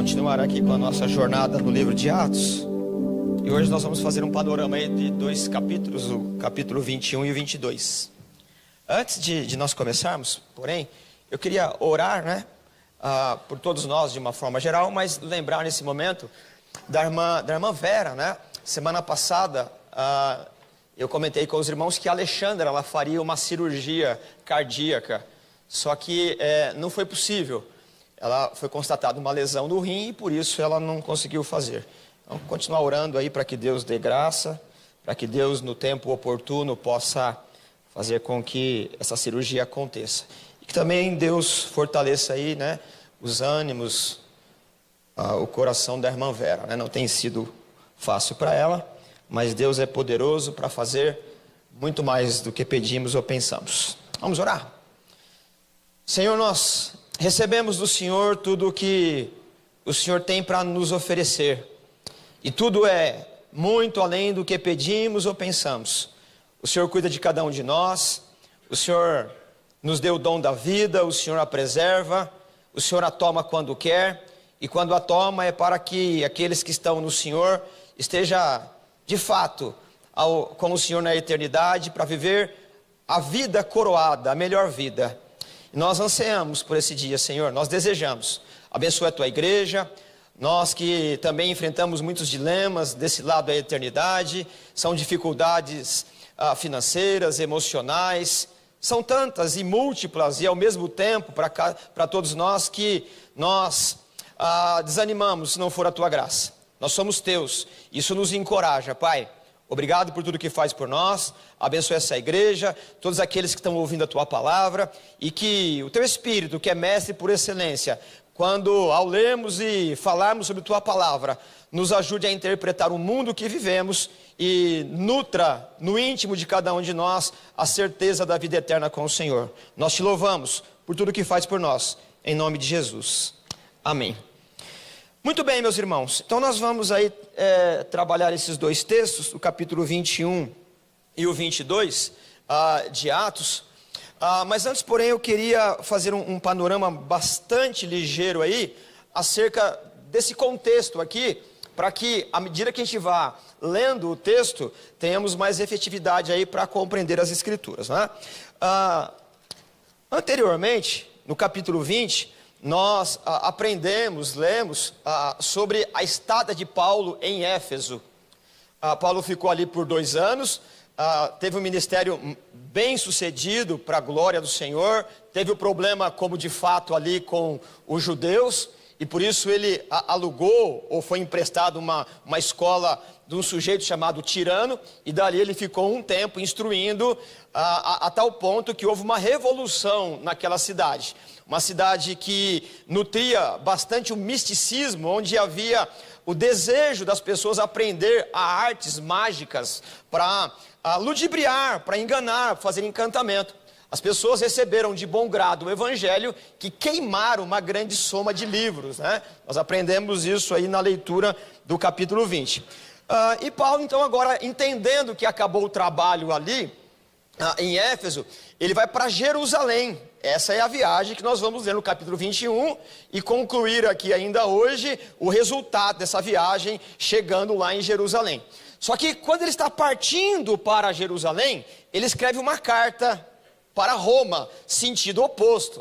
continuar aqui com a nossa jornada no livro de Atos. E hoje nós vamos fazer um panorama aí de dois capítulos, o capítulo 21 e o 22. Antes de nós começarmos, porém, eu queria orar, por todos nós de uma forma geral, mas lembrar nesse momento da irmã Vera, Semana passada, eu comentei com os irmãos que a Alexandra, ela faria uma cirurgia cardíaca, só que não foi possível. Ela foi constatada uma lesão no rim e por isso ela não conseguiu fazer. Então, continuar orando aí para que Deus dê graça, para que Deus no tempo oportuno possa fazer com que essa cirurgia aconteça. E que também Deus fortaleça aí, os ânimos, o coração da irmã Vera, Não tem sido fácil para ela, mas Deus é poderoso para fazer muito mais do que pedimos ou pensamos. Vamos orar? Senhor, nós recebemos do Senhor tudo o que o Senhor tem para nos oferecer. E tudo é muito além do que pedimos ou pensamos. O Senhor cuida de cada um de nós. O Senhor nos deu o dom da vida. O Senhor a preserva. O Senhor a toma quando quer. E quando a toma é para que aqueles que estão no Senhor esteja de fato com o Senhor na eternidade, para viver a vida coroada, a melhor vida. Nós ansiamos por esse dia, Senhor, nós desejamos. Abençoa a Tua igreja, nós que também enfrentamos muitos dilemas desse lado da eternidade, são dificuldades financeiras, emocionais, são tantas e múltiplas e ao mesmo tempo para todos nós que nós desanimamos se não for a Tua graça. Nós somos Teus, isso nos encoraja, Pai. Obrigado por tudo que faz por nós, abençoe essa igreja, todos aqueles que estão ouvindo a Tua palavra, e que o Teu Espírito, que é mestre por excelência, quando ao lermos e falarmos sobre Tua palavra, nos ajude a interpretar o mundo que vivemos e nutra no íntimo de cada um de nós a certeza da vida eterna com o Senhor. Nós Te louvamos por tudo que faz por nós, em nome de Jesus. Amém. Muito bem, meus irmãos, então nós vamos aí trabalhar esses dois textos, o capítulo 21 e o 22 de Atos, mas antes, porém, eu queria fazer um panorama bastante ligeiro aí, acerca desse contexto aqui, para que, à medida que a gente vá lendo o texto, tenhamos mais efetividade aí para compreender as Escrituras, Anteriormente, no capítulo 20, nós lemos sobre a estada de Paulo em Éfeso. Paulo ficou ali por 2 anos, teve um ministério bem sucedido para a glória do Senhor, teve o problema como de fato ali com os judeus, e por isso ele alugou ou foi emprestado uma escola de um sujeito chamado Tirano, e dali ele ficou um tempo instruindo a tal ponto que houve uma revolução naquela cidade. Uma cidade que nutria bastante o misticismo, onde havia o desejo das pessoas aprender a artes mágicas para ludibriar, para enganar, fazer encantamento. As pessoas receberam de bom grado o evangelho, que queimaram uma grande soma de livros, Nós aprendemos isso aí na leitura do capítulo 20. E Paulo, então, agora entendendo que acabou o trabalho ali, em Éfeso, ele vai para Jerusalém. Essa é a viagem que nós vamos ler no capítulo 21 e concluir aqui ainda hoje o resultado dessa viagem, chegando lá em Jerusalém. Só que quando ele está partindo para Jerusalém, ele escreve uma carta para Roma, sentido oposto.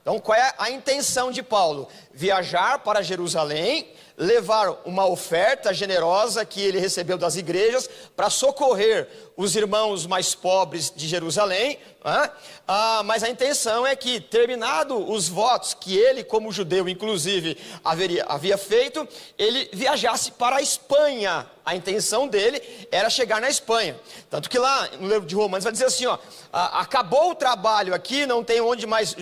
Então, qual é a intenção de Paulo? Viajar para Jerusalém, levar uma oferta generosa que ele recebeu das igrejas para socorrer os irmãos mais pobres de Jerusalém, mas a intenção é que, terminado os votos que ele, como judeu inclusive, havia feito, ele viajasse para a Espanha. A intenção dele era chegar na Espanha, tanto que lá no livro de Romanos vai dizer assim, acabou o trabalho aqui, não tem onde mais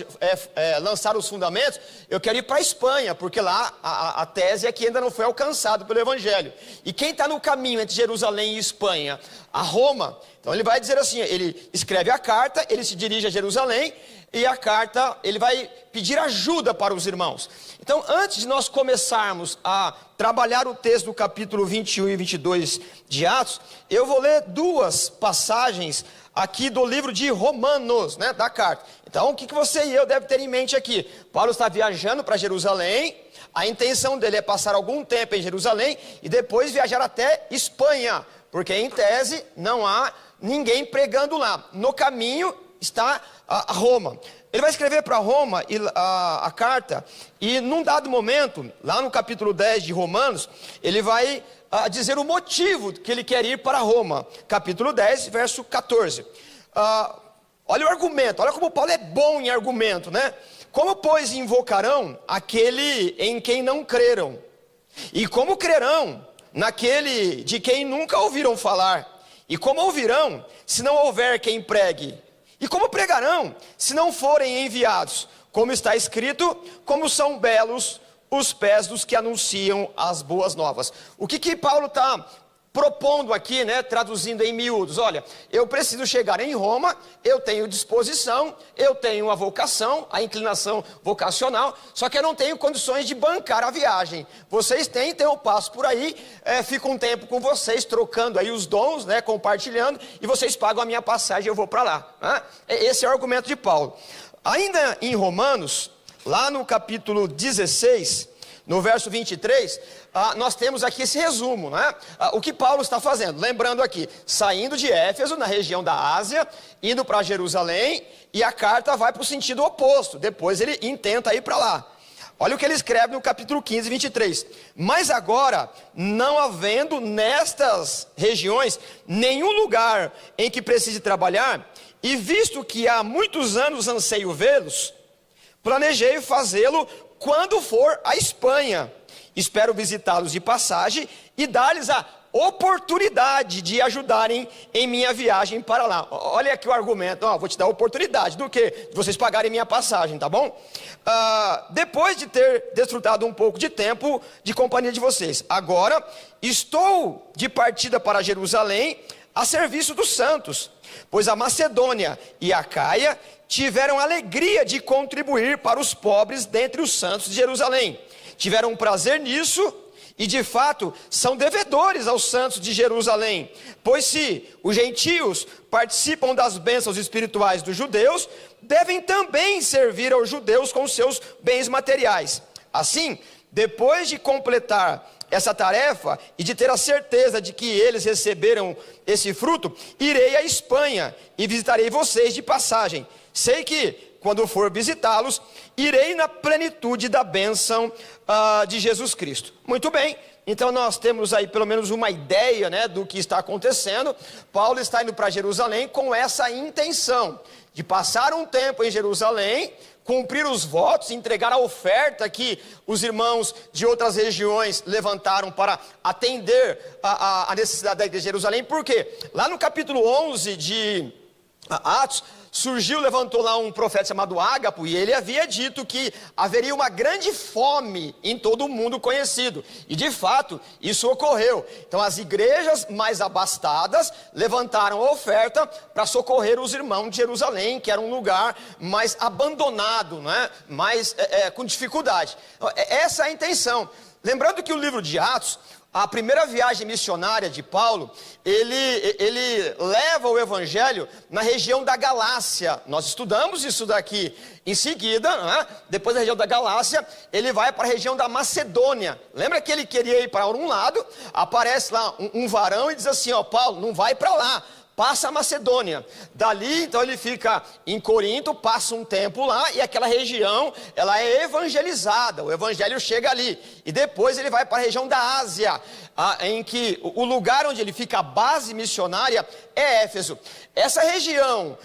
lançar os fundamentos, eu quero ir para a Espanha, porque lá a tese é que ainda não foi alcançado pelo Evangelho. E quem está no caminho entre Jerusalém e Espanha? A Roma. Então ele vai dizer assim, ele escreve a carta, ele se dirige a Jerusalém, e a carta, ele vai pedir ajuda para os irmãos. Então, antes de nós começarmos a trabalhar o texto do capítulo 21 e 22 de Atos, eu vou ler 2 passagens aqui do livro de Romanos, né, da carta. Então, o que você e eu devem ter em mente aqui? Paulo está viajando para Jerusalém, a intenção dele é passar algum tempo em Jerusalém e depois viajar até Espanha, porque em tese não há ninguém pregando lá. No caminho está a Roma. Ele vai escrever para Roma a carta, e num dado momento, lá no capítulo 10 de Romanos, ele vai dizer o motivo que ele quer ir para Roma. Capítulo 10, verso 14. Olha o argumento, olha como Paulo é bom em argumento, né? Como, pois, invocarão aquele em quem não creram? E como crerão naquele de quem nunca ouviram falar? E como ouvirão, se não houver quem pregue? E como pregarão, se não forem enviados? Como está escrito, como são belos os pés dos que anunciam as boas novas. O que Paulo está propondo aqui, né, traduzindo em miúdos? Olha, eu preciso chegar em Roma, eu tenho disposição, eu tenho a vocação, a inclinação vocacional, só que eu não tenho condições de bancar a viagem. Vocês têm, então eu passo por aí, fico um tempo com vocês, trocando aí os dons, né, compartilhando, e vocês pagam a minha passagem, eu vou para lá. Né? Esse é o argumento de Paulo. Ainda em Romanos, lá no capítulo 16, no verso 23, nós temos aqui esse resumo, né? O que Paulo está fazendo, lembrando aqui, saindo de Éfeso, na região da Ásia, indo para Jerusalém, e a carta vai para o sentido oposto, depois ele intenta ir para lá. Olha o que ele escreve no capítulo 15, 23. Mas agora, não havendo nestas regiões nenhum lugar em que precise trabalhar, e visto que há muitos anos anseio vê-los, planejei fazê-lo quando for à Espanha. Espero visitá-los de passagem e dar-lhes a oportunidade de ajudarem em minha viagem para lá. Olha aqui o argumento, vou te dar a oportunidade do quê? De vocês pagarem minha passagem, tá bom? Depois de ter desfrutado um pouco de tempo de companhia de vocês, agora estou de partida para Jerusalém a serviço dos santos, pois a Macedônia e a Caia tiveram alegria de contribuir para os pobres dentre os santos de Jerusalém. Tiveram prazer nisso e de fato são devedores aos santos de Jerusalém. Pois se os gentios participam das bênçãos espirituais dos judeus, devem também servir aos judeus com seus bens materiais. Assim, depois de completar essa tarefa e de ter a certeza de que eles receberam esse fruto, irei à Espanha e visitarei vocês de passagem. Sei que, quando for visitá-los, irei na plenitude da bênção de Jesus Cristo. Muito bem, então nós temos aí pelo menos uma ideia, né, do que está acontecendo. Paulo está indo para Jerusalém com essa intenção de passar um tempo em Jerusalém, cumprir os votos, entregar a oferta que os irmãos de outras regiões levantaram para atender a necessidade da igreja de Jerusalém. Por quê? Lá no capítulo 11 de Atos, levantou lá um profeta chamado Ágapo, e ele havia dito que haveria uma grande fome em todo o mundo conhecido, e de fato isso ocorreu. Então as igrejas mais abastadas levantaram a oferta para socorrer os irmãos de Jerusalém, que era um lugar mais abandonado, né? Mais com dificuldade. Essa é a intenção. Lembrando que o livro de Atos, a primeira viagem missionária de Paulo, ele leva o evangelho na região da Galácia. Nós estudamos isso daqui. Em seguida, né, depois da região da Galácia, ele vai para a região da Macedônia. Lembra que ele queria ir para um lado, aparece lá um varão e diz assim, Paulo, não vai para lá, passa a Macedônia. Dali, então, ele fica em Corinto, passa um tempo lá, e aquela região, ela é evangelizada, o evangelho chega ali. E depois ele vai para a região da Ásia, em que o lugar onde ele fica, a base missionária, é Éfeso. Essa região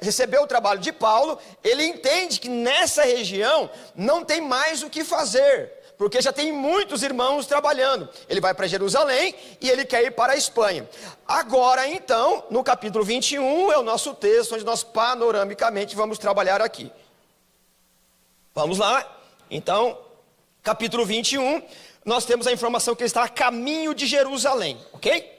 recebeu o trabalho de Paulo, ele entende que nessa região não tem mais o que fazer, porque já tem muitos irmãos trabalhando. Ele vai para Jerusalém e ele quer ir para a Espanha. Agora então, no capítulo 21, é o nosso texto, onde nós panoramicamente vamos trabalhar aqui. Vamos lá, então, capítulo 21, nós temos a informação que ele está a caminho de Jerusalém, ok?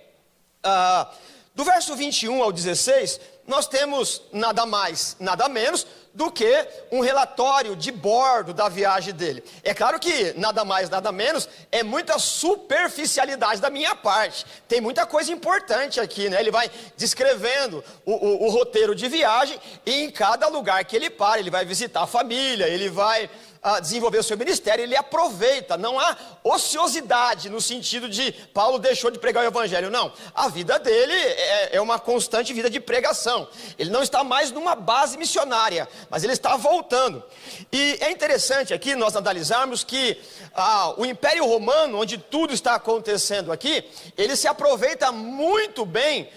Do verso 21 ao 16, nós temos nada mais, nada menos do que um relatório de bordo da viagem dele. É claro que nada mais, nada menos, é muita superficialidade da minha parte. Tem muita coisa importante aqui, né? Ele vai descrevendo o roteiro de viagem, e em cada lugar que ele para, ele vai visitar a família, ele vai desenvolver o seu ministério, ele aproveita. Não há ociosidade no sentido de Paulo deixou de pregar o evangelho, não. A vida dele é uma constante vida de pregação. Ele não está mais numa base missionária, mas ele está voltando. E é interessante aqui nós analisarmos que o Império Romano, onde tudo está acontecendo aqui, ele se aproveita muito bem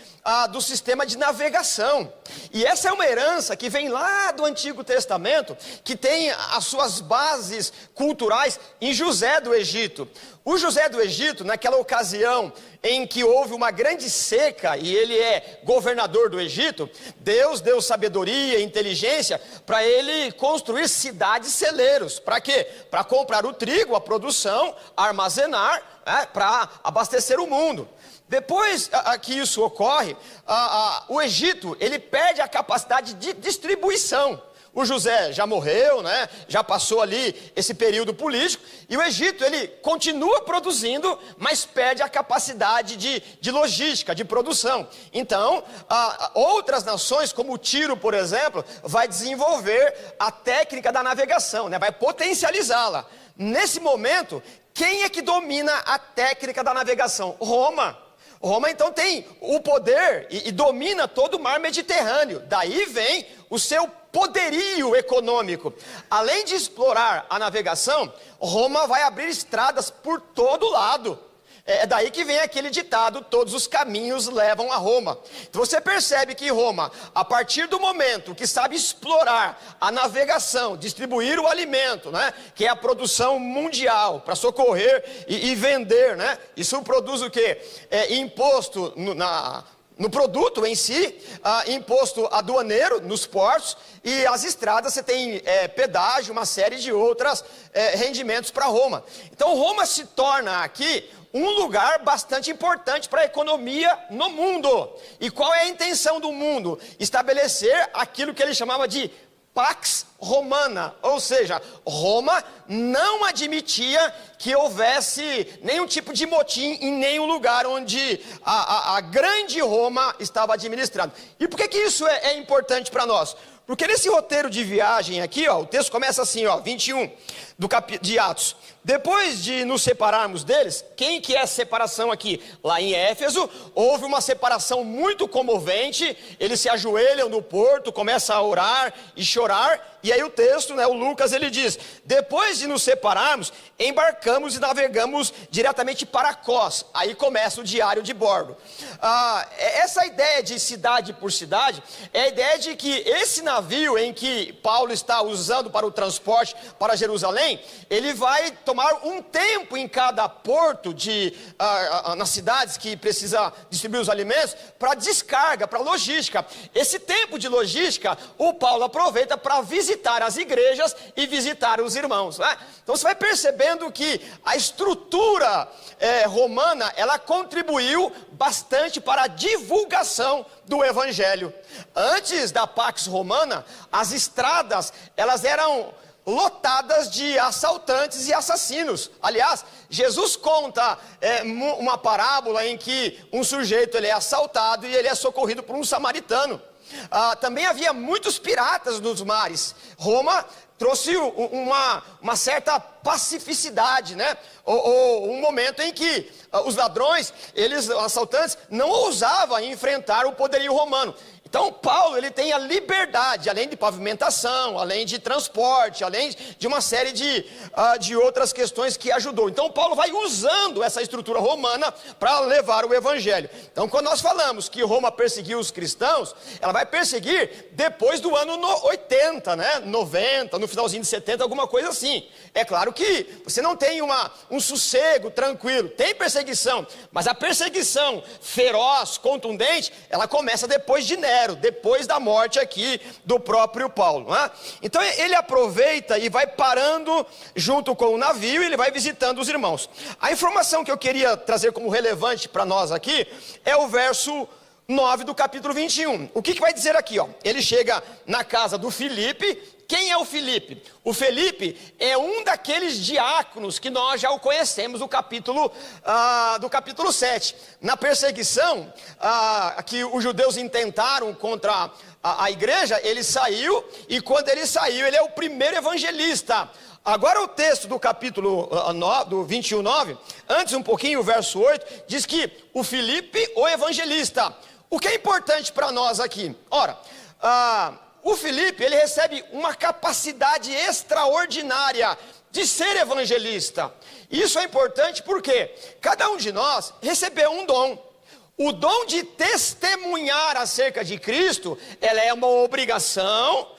do sistema de navegação. E essa é uma herança que vem lá do Antigo Testamento, que tem as suas bases culturais em José do Egito. O José do Egito, naquela ocasião em que houve uma grande seca e ele é governador do Egito, Deus deu sabedoria e inteligência para ele construir cidades celeiros. Para quê? Para comprar o trigo, a produção, armazenar, para abastecer o mundo. Depois que isso ocorre, o Egito, ele perde a capacidade de distribuição. O José já morreu, né? Já passou ali esse período político, e o Egito, ele continua produzindo, mas perde a capacidade de logística, de produção. Então, outras nações, como o Tiro, por exemplo, vai desenvolver a técnica da navegação, né? Vai potencializá-la. Nesse momento, quem é que domina a técnica da navegação? Roma. Roma então tem o poder e domina todo o mar Mediterrâneo. Daí vem o seu poderio econômico. Além de explorar a navegação, Roma vai abrir estradas por todo lado. É daí que vem aquele ditado: todos os caminhos levam a Roma. Então você percebe que Roma, a partir do momento que sabe explorar a navegação, distribuir o alimento, né, que é a produção mundial, para socorrer e vender, né? Isso produz o quê? Imposto no produto em si, imposto aduaneiro nos portos, e as estradas você tem pedágio, uma série de outros rendimentos para Roma. Então Roma se torna aqui um lugar bastante importante para a economia no mundo. E qual é a intenção do mundo? Estabelecer aquilo que ele chamava de Pax Romana, ou seja, Roma não admitia que houvesse nenhum tipo de motim em nenhum lugar onde a grande Roma estava administrando. E por que isso é importante para nós? Porque nesse roteiro de viagem aqui, o texto começa assim, 21 de Atos. Depois de nos separarmos deles, quem que é a separação aqui? Lá em Éfeso, houve uma separação muito comovente, eles se ajoelham no porto, começam a orar e chorar, e aí o texto, o Lucas, ele diz: depois de nos separarmos, embarcamos e navegamos diretamente para Cós. Aí começa o diário de bordo. Essa ideia de cidade por cidade, é a ideia de que esse navio em que Paulo está usando para o transporte para Jerusalém, ele vai tomar um tempo em cada porto nas cidades que precisa distribuir os alimentos, para descarga, para logística. Esse tempo de logística, o Paulo aproveita para visitar as igrejas e visitar os irmãos, né? Então você vai percebendo que a estrutura romana, ela contribuiu bastante para a divulgação do evangelho. Antes da Pax Romana, as estradas, elas eram lotadas de assaltantes e assassinos. Aliás, Jesus conta uma parábola em que um sujeito ele é assaltado e ele é socorrido por um samaritano. Também havia muitos piratas nos mares. Roma trouxe uma certa pacificidade, né? Ou um momento em que os ladrões, os assaltantes, não ousavam enfrentar o poderio romano. Então Paulo, ele tem a liberdade, além de pavimentação, além de transporte, além de uma série de outras questões que ajudou. Então Paulo vai usando essa estrutura romana para levar o evangelho. Então quando nós falamos que Roma perseguiu os cristãos, ela vai perseguir depois do ano 80, né? 90, no finalzinho de 70, alguma coisa assim. É claro que você não tem um sossego tranquilo, tem perseguição, mas a perseguição feroz, contundente, ela começa depois de Nero, depois da morte aqui do próprio Paulo, né? Então ele aproveita e vai parando junto com o navio, e ele vai visitando os irmãos. A informação que eu queria trazer como relevante para nós aqui é o verso 9 do capítulo 21. O que vai dizer aqui? Ele chega na casa do Filipe. Quem é o Filipe? O Filipe é um daqueles diáconos que nós já o conhecemos do capítulo 7. Na perseguição que os judeus intentaram contra a igreja, ele saiu, e quando ele saiu, ele é o primeiro evangelista. Agora o texto do capítulo 9, do 21:9, antes um pouquinho, o verso 8, diz que o Filipe, o evangelista. O que é importante para nós aqui? Ora, o Filipe, ele recebe uma capacidade extraordinária de ser evangelista. Isso é importante porque cada um de nós recebeu um dom. O dom de testemunhar acerca de Cristo, ela é uma obrigação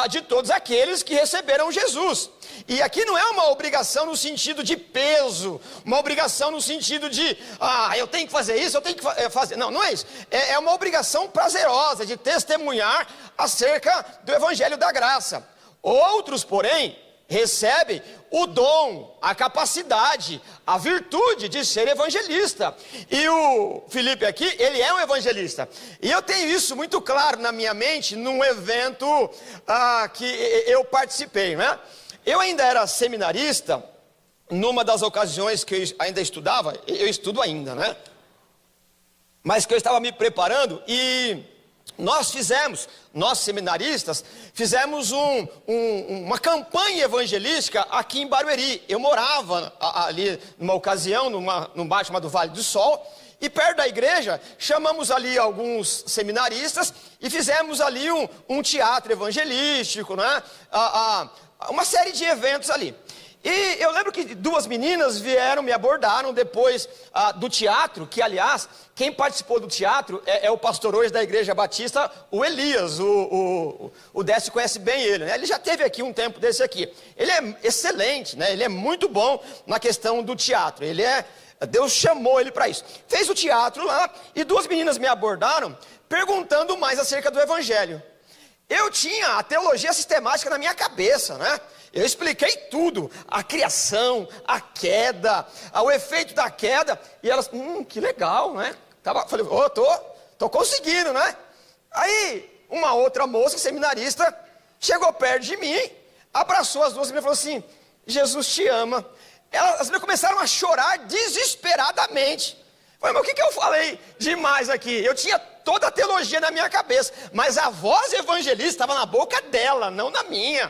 de todos aqueles que receberam Jesus. E aqui não é uma obrigação no sentido de peso, uma obrigação no sentido de, eu tenho que fazer isso, eu tenho que fazer. Não, não é isso. É uma obrigação prazerosa de testemunhar acerca do Evangelho da Graça. Outros, porém, recebem o dom, a capacidade, a virtude de ser evangelista. E o Filipe aqui, ele é um evangelista. E eu tenho isso muito claro na minha mente num evento que eu participei, né? Eu ainda era seminarista, numa das ocasiões que eu ainda estudava, eu estudo ainda, né? Mas que eu estava me preparando e nós seminaristas, fizemos uma campanha evangelística aqui em Barueri. Eu morava ali numa ocasião, num bairro chamado Vale do Sol, e perto da igreja, chamamos ali alguns seminaristas e fizemos ali um teatro evangelístico, né? Uma série de eventos ali. E eu lembro que duas meninas vieram, me abordaram depois do teatro, que aliás, quem participou do teatro é o pastor hoje da Igreja Batista, o Elias, o Décio conhece bem ele, né? Ele já teve aqui um tempo desse aqui. Ele é excelente, né? Ele é muito bom na questão do teatro, Deus chamou ele para isso. Fez o teatro lá e duas meninas me abordaram perguntando mais acerca do Evangelho. Eu tinha a teologia sistemática na minha cabeça, né? Eu expliquei tudo, a criação, a queda, o efeito da queda, e elas, que legal, né? Falei, tô conseguindo, né? Aí, uma outra moça, seminarista, chegou perto de mim, abraçou as duas e falou assim, Jesus te ama. As meninas começaram a chorar desesperadamente. Falei, mas o que eu falei demais aqui? Eu tinha toda a teologia na minha cabeça, mas a voz evangelista estava na boca dela, não na minha.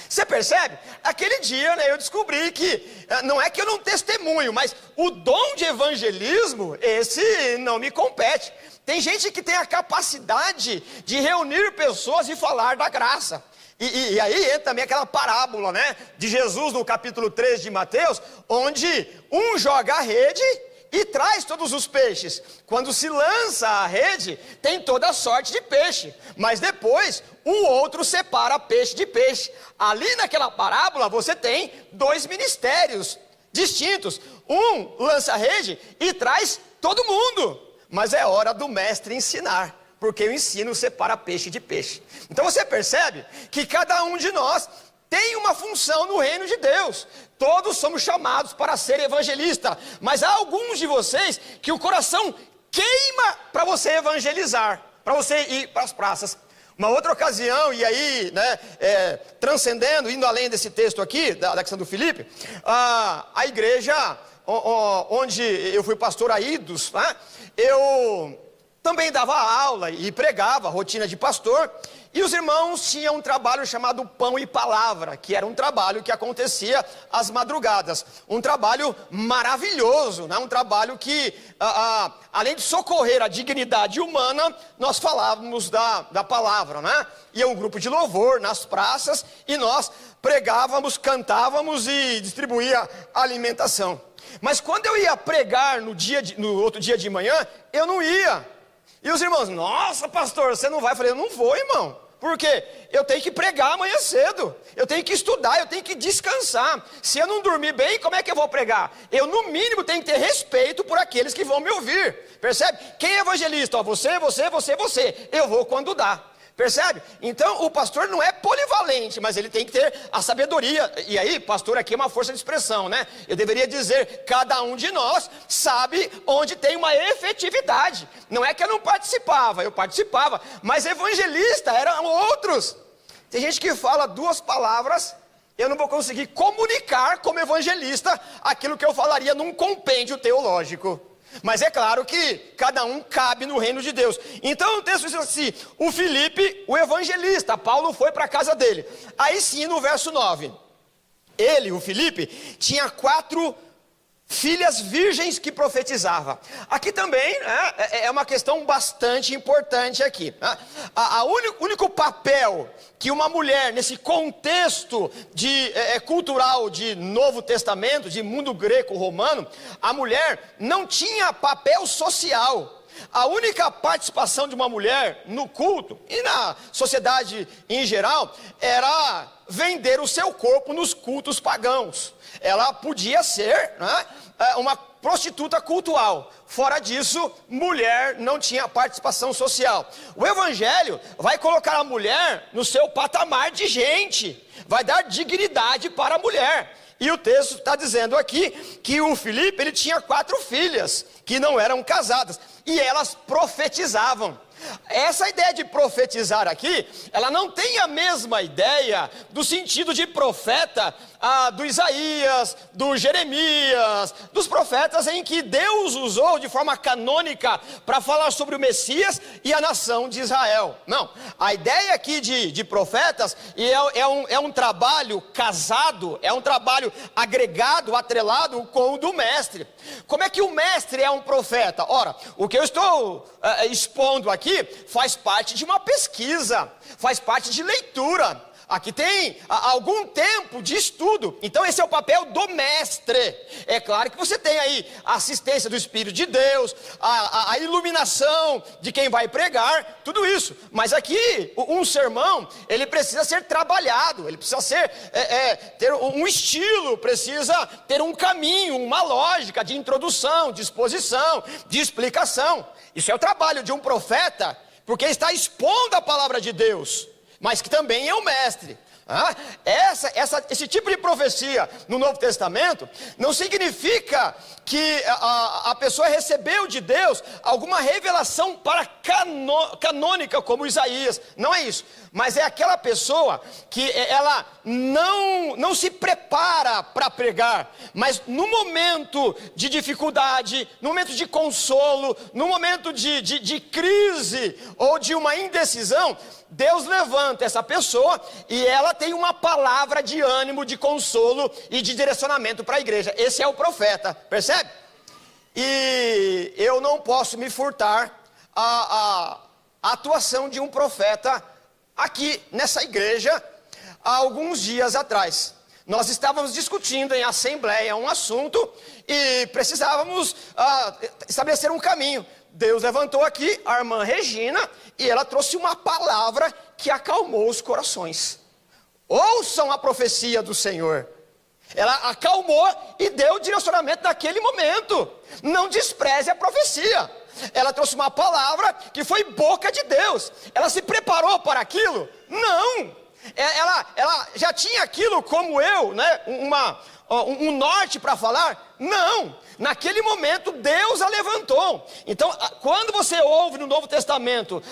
Você percebe? Aquele dia, né, eu descobri que não é que eu não testemunho, mas o dom de evangelismo, esse não me compete. Tem gente que tem a capacidade de reunir pessoas e falar da graça. E aí entra também aquela parábola, né, de Jesus no capítulo 3 de Mateus, onde um joga a rede e traz todos os peixes. Quando se lança a rede, tem toda a sorte de peixe, mas depois um outro separa peixe de peixe. Ali naquela parábola você tem dois ministérios distintos. Um lança a rede e traz todo mundo, mas é hora do mestre ensinar, porque o ensino separa peixe de peixe. Então você percebe que cada um de nós tem uma função no reino de Deus. Todos somos chamados para ser evangelista, mas há alguns de vocês que o coração queima para você evangelizar, para você ir para as praças. Uma outra ocasião, e aí, né, transcendendo, indo além desse texto aqui, da questão do Filipe, a igreja onde eu fui pastor há idos, né, eu também dava aula e pregava, rotina de pastor, e os irmãos tinham um trabalho chamado Pão e Palavra, que era um trabalho que acontecia às madrugadas. Um trabalho maravilhoso, né? Um trabalho que, além de socorrer a dignidade humana, nós falávamos da palavra, né? Ia um grupo de louvor nas praças e nós pregávamos, cantávamos e distribuía alimentação. Mas quando eu ia pregar no outro dia de manhã, eu não ia. E os irmãos, nossa pastor, você não vai? Eu falei, eu não vou, irmão. Por quê? Eu tenho que pregar amanhã cedo. Eu tenho que estudar, eu tenho que descansar. Se eu não dormir bem, como é que eu vou pregar? Eu, no mínimo, tenho que ter respeito por aqueles que vão me ouvir. Percebe? Quem é evangelista? Você. Eu vou quando dá. Percebe? Então o pastor não é polivalente, mas ele tem que ter a sabedoria. E aí, pastor aqui é uma força de expressão, né? Eu deveria dizer, cada um de nós sabe onde tem uma efetividade. Não é que eu não participava, eu participava, mas evangelista eram outros. Tem gente que fala 2 palavras, eu não vou conseguir comunicar como evangelista aquilo que eu falaria num compêndio teológico. Mas é claro que cada um cabe no reino de Deus. Então o texto diz assim, o Filipe, o evangelista, Paulo foi para a casa dele. Aí sim, no verso 9, ele, o Filipe, tinha 4 filhas virgens que profetizava. Aqui também é uma questão bastante importante aqui. O único papel que uma mulher, nesse contexto cultural de Novo Testamento, de mundo greco-romano, a mulher não tinha papel social. A única participação de uma mulher no culto e na sociedade em geral era vender o seu corpo nos cultos pagãos. Ela podia ser uma prostituta cultual. Fora disso, mulher não tinha participação social. O evangelho vai colocar a mulher no seu patamar de gente, vai dar dignidade para a mulher. E o texto está dizendo aqui que o Filipe, ele tinha 4 filhas que não eram casadas e elas profetizavam. Essa ideia de profetizar aqui, ela não tem a mesma ideia do sentido de profeta do Isaías, do Jeremias, dos profetas em que Deus usou de forma canônica para falar sobre o Messias e a nação de Israel. Não, a ideia aqui de profetas é um trabalho casado, é um trabalho agregado, atrelado com o do mestre. Como é que o mestre é um profeta? Ora, o que eu estou expondo aqui faz parte de uma pesquisa, faz parte de leitura. Aqui tem algum tempo de estudo. Então esse é o papel do mestre. É claro que você tem aí a assistência do Espírito de Deus, a iluminação de quem vai pregar, tudo isso. Mas aqui um sermão, ele precisa ser trabalhado, ele precisa ter um estilo, precisa ter um caminho, uma lógica de introdução, de exposição, de explicação. Isso é o trabalho de um profeta, porque está expondo a palavra de Deus, mas que também é o mestre. Esse tipo de profecia no Novo Testamento não significa que a pessoa recebeu de Deus alguma revelação canônica como Isaías. Não é isso. Mas é aquela pessoa que ela não se prepara para pregar, mas no momento de dificuldade, no momento de consolo, no momento de crise ou de uma indecisão, Deus levanta essa pessoa e ela tem uma palavra de ânimo, de consolo e de direcionamento para a igreja. Esse é o profeta, percebe? E eu não posso me furtar a atuação de um profeta aqui nessa igreja há alguns dias atrás. Nós estávamos discutindo em assembleia um assunto e precisávamos estabelecer um caminho. Deus levantou aqui a irmã Regina e ela trouxe uma palavra que acalmou os corações. Ouçam a profecia do Senhor. Ela acalmou e deu direcionamento naquele momento. Não despreze a profecia. Ela trouxe uma palavra que foi boca de Deus. Ela se preparou para aquilo? Não. Ela já tinha aquilo como eu, né? Um norte para falar? Não, naquele momento Deus a levantou. Então quando você ouve no Novo Testamento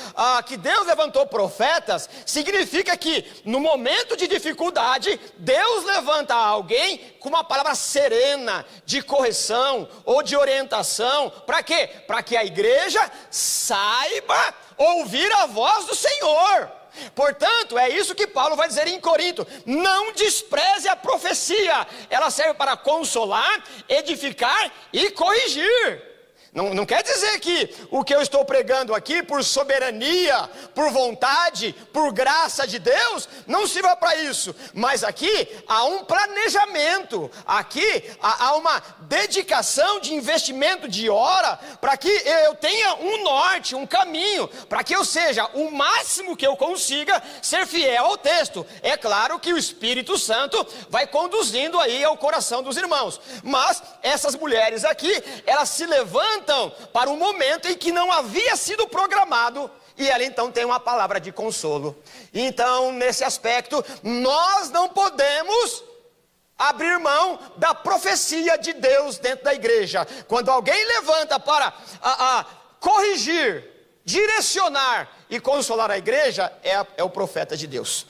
que Deus levantou profetas, significa que no momento de dificuldade Deus levanta alguém com uma palavra serena, de correção ou de orientação. Para quê? Para que a igreja saiba ouvir a voz do Senhor. Portanto, é isso que Paulo vai dizer em Corinto: não despreze a profecia, ela serve para consolar, edificar e corrigir. Não quer dizer que o que eu estou pregando aqui, por soberania, por vontade, por graça de Deus, não sirva para isso. Mas aqui há um planejamento, aqui há uma dedicação de investimento de hora, para que eu tenha um norte, um caminho, para que eu seja o máximo que eu consiga ser fiel ao texto. É claro que o Espírito Santo vai conduzindo aí ao coração dos irmãos. Mas essas mulheres aqui, elas se levantam para um momento em que não havia sido programado e ela então tem uma palavra de consolo. Então, nesse aspecto, nós não podemos abrir mão da profecia de Deus dentro da igreja. Quando alguém levanta para corrigir, direcionar e consolar a igreja, é o profeta de Deus.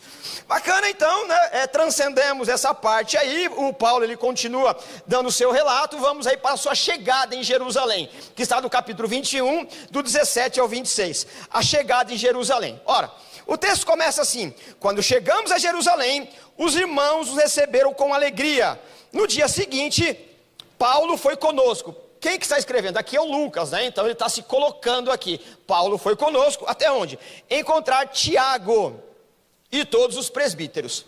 Bacana então, né? Transcendemos essa parte aí. O Paulo, ele continua dando o seu relato. Vamos aí para a sua chegada em Jerusalém, que está no capítulo 21, do 17 ao 26. A chegada em Jerusalém. Ora, o texto começa assim: quando chegamos a Jerusalém, os irmãos os receberam com alegria. No dia seguinte, Paulo foi conosco. Quem que está escrevendo? Aqui é o Lucas, né? Então ele está se colocando aqui. Paulo foi conosco, até onde? Encontrar Tiago e todos os presbíteros.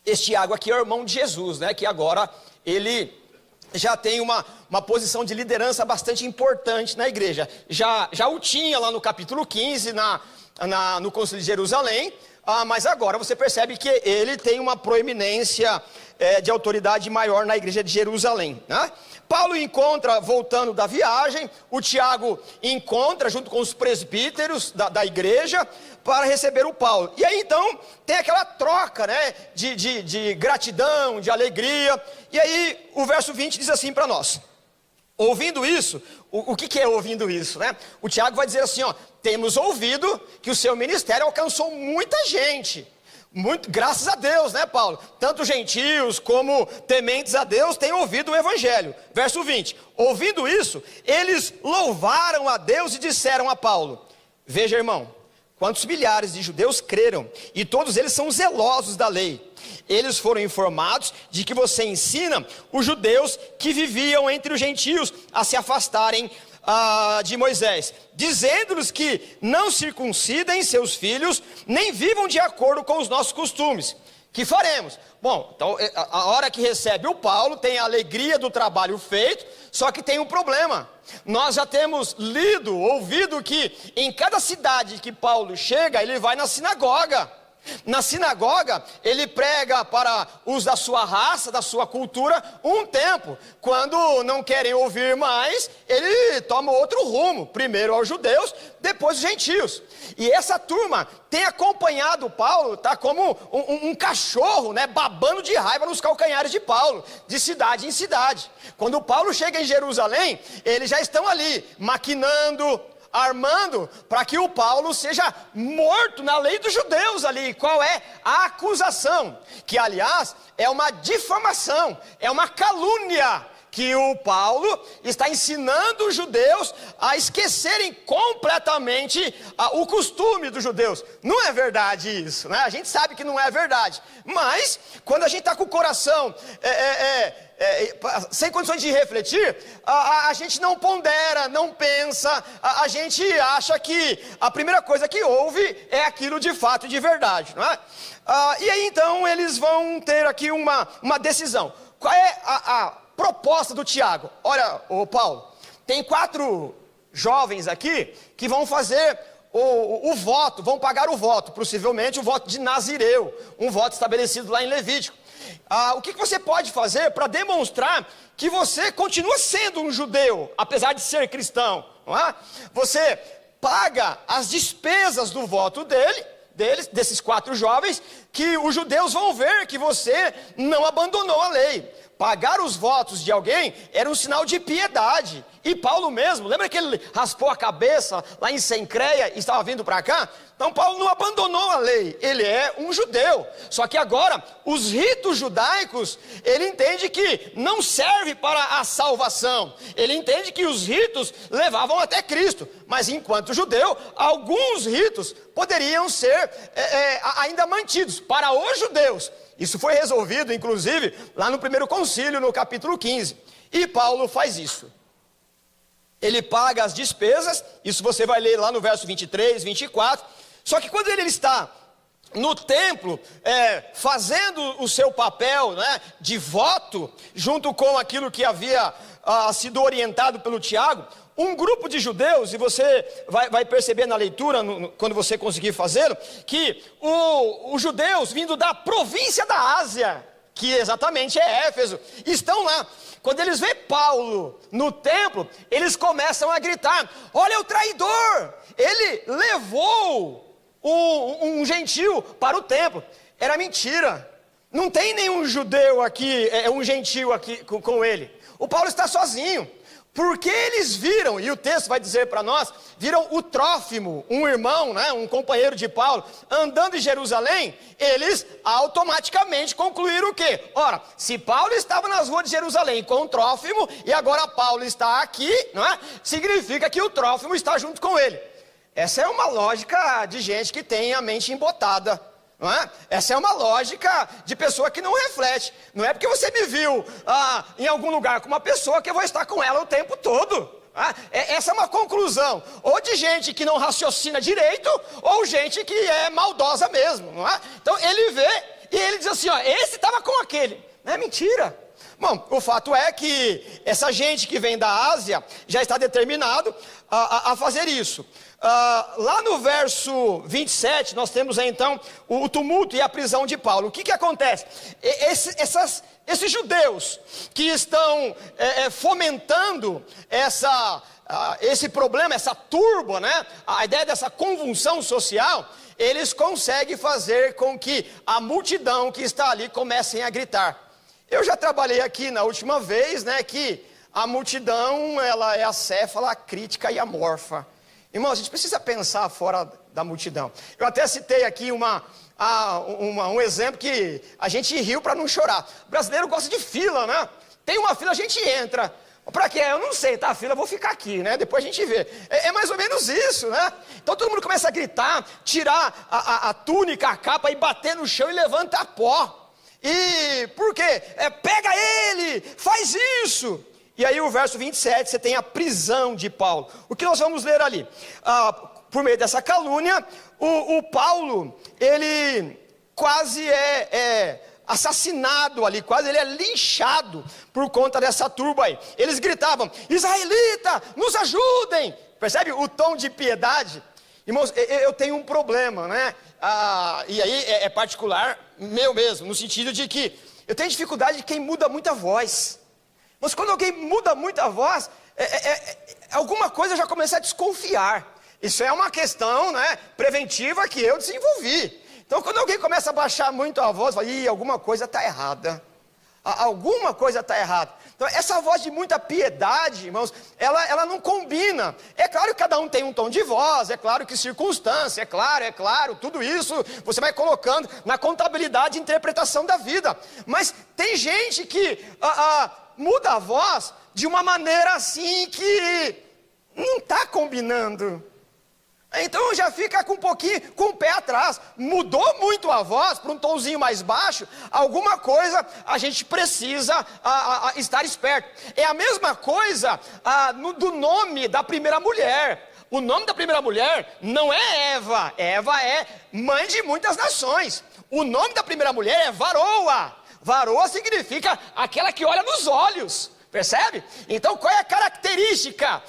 Este Tiago aqui é o irmão de Jesus, né? Que agora ele já tem uma posição de liderança bastante importante na igreja. Já o tinha lá no capítulo 15, no Concílio de Jerusalém. Mas agora você percebe que ele tem uma proeminência de autoridade maior na igreja de Jerusalém, né? Paulo encontra, voltando da viagem, o Tiago encontra junto com os presbíteros da igreja para receber o Paulo. E aí então tem aquela troca, né, de gratidão, de alegria. E aí o verso 20 diz assim para nós: ouvindo isso, o que é ouvindo isso, né? O Tiago vai dizer assim, ó: temos ouvido que o seu ministério alcançou muita gente. Graças a Deus, né, Paulo? Tanto gentios como tementes a Deus têm ouvido o evangelho. Verso 20: ouvindo isso, eles louvaram a Deus e disseram a Paulo: veja, irmão, quantos milhares de judeus creram, e todos eles são zelosos da lei. Eles foram informados de que você ensina os judeus que viviam entre os gentios a se afastarem de Moisés, dizendo-lhes que não circuncidem seus filhos, nem vivam de acordo com os nossos costumes. Que faremos? Bom, então a hora que recebe o Paulo, tem a alegria do trabalho feito, só que tem um problema. Nós já temos ouvido que em cada cidade que Paulo chega, ele vai na sinagoga. Na sinagoga, ele prega para os da sua raça, da sua cultura, um tempo. Quando não querem ouvir mais, ele toma outro rumo. Primeiro aos judeus, depois aos gentios. E essa turma tem acompanhado Paulo, tá como um cachorro, né, babando de raiva nos calcanhares de Paulo, de cidade em cidade. Quando Paulo chega em Jerusalém, eles já estão ali, maquinando, armando para que o Paulo seja morto na lei dos judeus ali. Qual é a acusação? Que aliás é uma difamação, é uma calúnia, que o Paulo está ensinando os judeus a esquecerem completamente o costume dos judeus. Não é verdade isso, né? A gente sabe que não é verdade, mas quando a gente está com o coração sem condições de refletir, a gente não pondera, não pensa, a gente acha que a primeira coisa que ouve é aquilo de fato e de verdade, não é? E aí então eles vão ter aqui uma decisão. Qual é a proposta do Tiago? Olha, Paulo, tem 4 jovens aqui que vão fazer o voto, vão pagar o voto, possivelmente o voto de Nazireu, um voto estabelecido lá em Levítico. O que você pode fazer para demonstrar que você continua sendo um judeu, apesar de ser cristão, não é? Você paga as despesas do voto desses 4 jovens, que os judeus vão ver que você não abandonou a lei. Pagar os votos de alguém era um sinal de piedade. E Paulo mesmo, lembra que ele raspou a cabeça lá em Cencreia e estava vindo para cá? Então Paulo não abandonou a lei, ele é um judeu. Só que agora, os ritos judaicos, ele entende que não serve para a salvação. Ele entende que os ritos levavam até Cristo. Mas enquanto judeu, alguns ritos poderiam ser ainda mantidos para os judeus. Isso foi resolvido, inclusive, lá no primeiro concílio, no capítulo 15. E Paulo faz isso. Ele paga as despesas, isso você vai ler lá no verso 23, 24. Só que quando ele está no templo, fazendo o seu papel, né, de voto, junto com aquilo que havia sido orientado pelo Tiago, um grupo de judeus, e você vai perceber na leitura, quando você conseguir fazê-lo, que os judeus vindo da província da Ásia, que exatamente é Éfeso, estão lá. Quando eles veem Paulo no templo, eles começam a gritar: olha o traidor, ele levou um gentio para o templo. Era mentira, não tem nenhum judeu aqui, um gentio aqui com ele. O Paulo está sozinho. Porque eles viram, e o texto vai dizer para nós, viram o Trófimo, um irmão, né, um companheiro de Paulo, andando em Jerusalém. Eles automaticamente concluíram o quê? Ora, se Paulo estava nas ruas de Jerusalém com o Trófimo, e agora Paulo está aqui, não é? Significa que o Trófimo está junto com ele. Essa é uma lógica de gente que tem a mente embotada. Não é? Essa é uma lógica de pessoa que não reflete. Não é porque você me viu em algum lugar com uma pessoa que eu vou estar com ela o tempo todo. Essa é uma conclusão, ou de gente que não raciocina direito, ou gente que é maldosa mesmo. Não é? Então ele vê e ele diz assim: ó, esse estava com aquele. Não é mentira. Bom, o fato é que essa gente que vem da Ásia já está determinado a fazer isso. Lá no verso 27, nós temos aí, então o tumulto e a prisão de Paulo. O que acontece? Esses judeus que estão fomentando esse problema, essa turba, né? A ideia dessa convulsão social, eles conseguem fazer com que a multidão que está ali comecem a gritar. Eu já trabalhei aqui na última vez, né, que a multidão, ela é acéfala, crítica e amorfa. Irmãos, a gente precisa pensar fora da multidão. Eu até citei aqui um exemplo que a gente riu para não chorar. O brasileiro gosta de fila, né? Tem uma fila, a gente entra. Para quê? Eu não sei, tá? A fila, eu vou ficar aqui, né? Depois a gente vê. É mais ou menos isso, né? Então todo mundo começa a gritar, tirar a túnica, a capa e bater no chão e levantar pó. E por quê? Pega ele, faz isso. E aí o verso 27, você tem a prisão de Paulo. O que nós vamos ler ali? Por meio dessa calúnia, o Paulo, ele quase é assassinado ali, quase ele é linchado por conta dessa turba aí. Eles gritavam: israelita, nos ajudem. Percebe o tom de piedade? Irmãos, eu tenho um problema, né? E aí é particular meu mesmo, no sentido de que eu tenho dificuldade de quem muda muita voz. Mas quando alguém muda muito a voz, alguma coisa eu já comecei a desconfiar. Isso é uma questão, né, preventiva que eu desenvolvi. Então quando alguém começa a baixar muito a voz, eu falo: alguma coisa está errada. Alguma coisa está errada. Então essa voz de muita piedade, irmãos, ela não combina. É claro que cada um tem um tom de voz, é claro que circunstância, é claro, tudo isso você vai colocando na contabilidade de interpretação da vida. Mas tem gente que muda a voz de uma maneira assim que não está combinando. Então já fica com um pouquinho, com o pé atrás. Mudou muito a voz para um tomzinho mais baixo, alguma coisa a gente precisa estar esperto. É a mesma coisa do nome da primeira mulher. O nome da primeira mulher não é Eva. Eva é mãe de muitas nações. O nome da primeira mulher é Varoa. Varoa significa aquela que olha nos olhos. Percebe? Então qual é a característica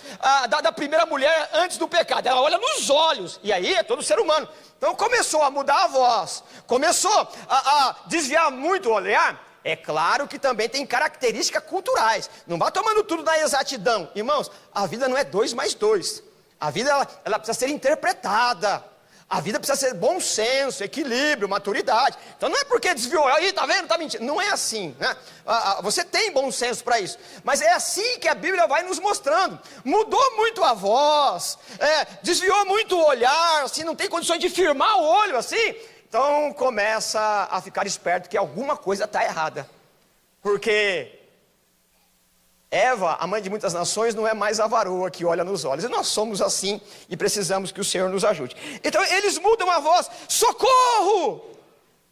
da primeira mulher antes do pecado? Ela olha nos olhos, e aí é todo ser humano. Então começou a mudar a voz, começou a desviar muito o olhar. É claro que também tem características culturais. Não vá tomando tudo na exatidão. Irmãos, a vida não é 2 mais 2. A vida ela precisa ser interpretada. A vida precisa ser bom senso, equilíbrio, maturidade. Então não é porque desviou, aí tá vendo, tá mentindo. Não é assim, né? Você tem bom senso para isso. Mas é assim que a Bíblia vai nos mostrando. Mudou muito a voz, desviou muito o olhar, assim, não tem condições de firmar o olho, assim. Então começa a ficar esperto que alguma coisa está errada. Porque Eva, a mãe de muitas nações, não é mais a varoa que olha nos olhos. E nós somos assim e precisamos que o Senhor nos ajude. Então eles mudam a voz: socorro!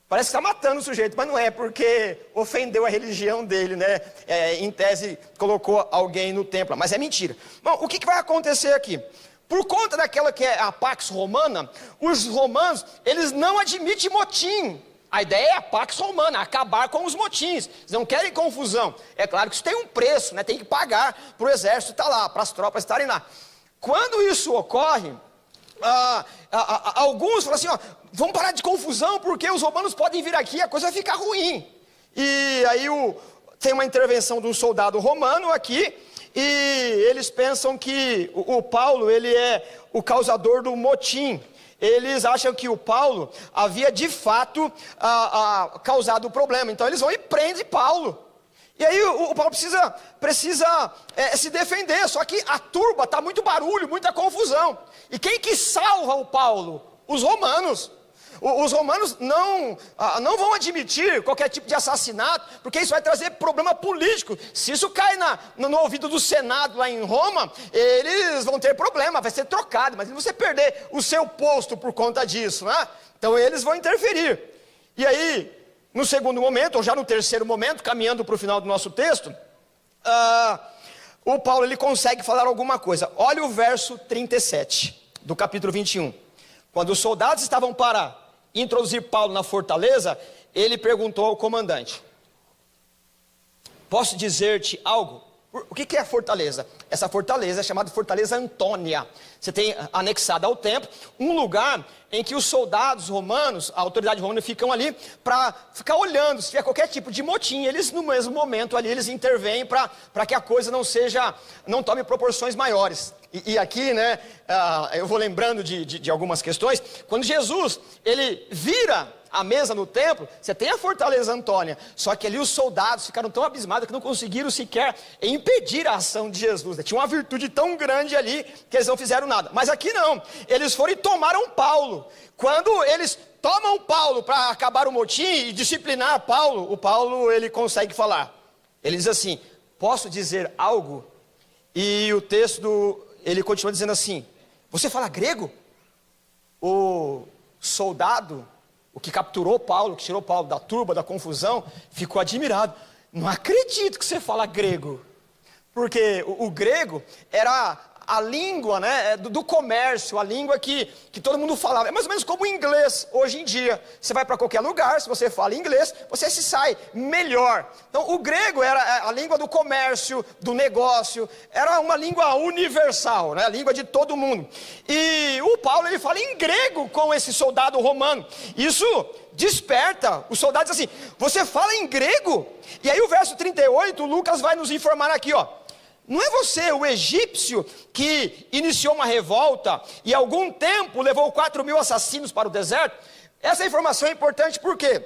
Parece que está matando o sujeito, mas não é, porque ofendeu a religião dele, né? Em tese, colocou alguém no templo, mas é mentira. Bom, o que vai acontecer aqui? Por conta daquela que é a Pax Romana, os romanos, eles não admitem motim. A ideia é a Pax Romana, acabar com os motins. Eles não querem confusão. É claro que isso tem um preço, né? Tem que pagar para o exército estar lá, para as tropas estarem lá. Quando isso ocorre, alguns falam assim: vamos parar de confusão, porque os romanos podem vir aqui e a coisa vai ficar ruim. E aí tem uma intervenção de um soldado romano aqui, e eles pensam que o Paulo, ele é o causador do motim. Eles acham que o Paulo havia de fato causado o problema. Então eles vão e prendem Paulo. E aí o Paulo precisa se defender. Só que a turba está muito barulho, muita confusão. E quem que salva o Paulo? Os romanos. Os romanos não vão admitir qualquer tipo de assassinato, porque isso vai trazer problema político. Se isso cai no ouvido do Senado lá em Roma, eles vão ter problema, vai ser trocado. Mas você perder o seu posto por conta disso, né? Então eles vão interferir. E aí, no segundo momento, ou já no terceiro momento, caminhando para o final do nosso texto, o Paulo ele consegue falar alguma coisa. Olha o verso 37 do capítulo 21. Quando os soldados estavam para introduzir Paulo na fortaleza, ele perguntou ao comandante: posso dizer-te algo? O que é a fortaleza? Essa fortaleza é chamada Fortaleza Antônia. Você tem anexado ao templo um lugar em que os soldados romanos, a autoridade romana, ficam ali para ficar olhando se tiver qualquer tipo de motim. Eles no mesmo momento ali, eles intervêm para que a coisa não tome proporções maiores. E aqui, né, eu vou lembrando de algumas questões. Quando Jesus, ele vira a mesa no templo, você tem a Fortaleza Antônia, só que ali os soldados ficaram tão abismados que não conseguiram sequer impedir a ação de Jesus, né? Tinha uma virtude tão grande ali que eles não fizeram nada. Mas aqui não, eles foram e tomaram Paulo. Quando eles tomam Paulo para acabar o motim e disciplinar Paulo, o Paulo ele consegue falar. Ele diz assim: posso dizer algo? E o texto ele continua dizendo assim: você fala grego? O soldado, o que capturou Paulo, que tirou Paulo da turba, da confusão, ficou admirado. Não acredito que você fala grego. Porque o grego era a língua, né, do comércio, a língua que todo mundo falava. É mais ou menos como o inglês hoje em dia. Você vai para qualquer lugar, se você fala inglês, você se sai melhor. Então o grego era a língua do comércio, do negócio. Era uma língua universal, né, a língua de todo mundo. E o Paulo ele fala em grego com esse soldado romano. Isso desperta os soldados assim: você fala em grego? E aí o verso 38, Lucas vai nos informar aqui, ó. Não é você, o egípcio, que iniciou uma revolta e há algum tempo levou 4.000 assassinos para o deserto? Essa informação é importante porque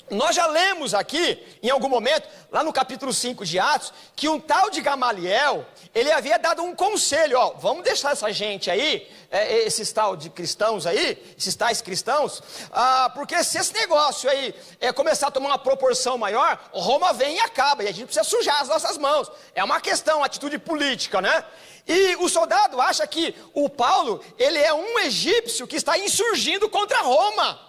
nós já lemos aqui, em algum momento, lá no capítulo 5 de Atos, que um tal de Gamaliel, ele havia dado um conselho: ó, vamos deixar essa gente aí, esses tal de cristãos aí, esses tais cristãos, porque se esse negócio aí começar a tomar uma proporção maior, Roma vem e acaba, e a gente precisa sujar as nossas mãos. É uma questão, uma atitude política, né? E o soldado acha que o Paulo, ele é um egípcio que está insurgindo contra Roma.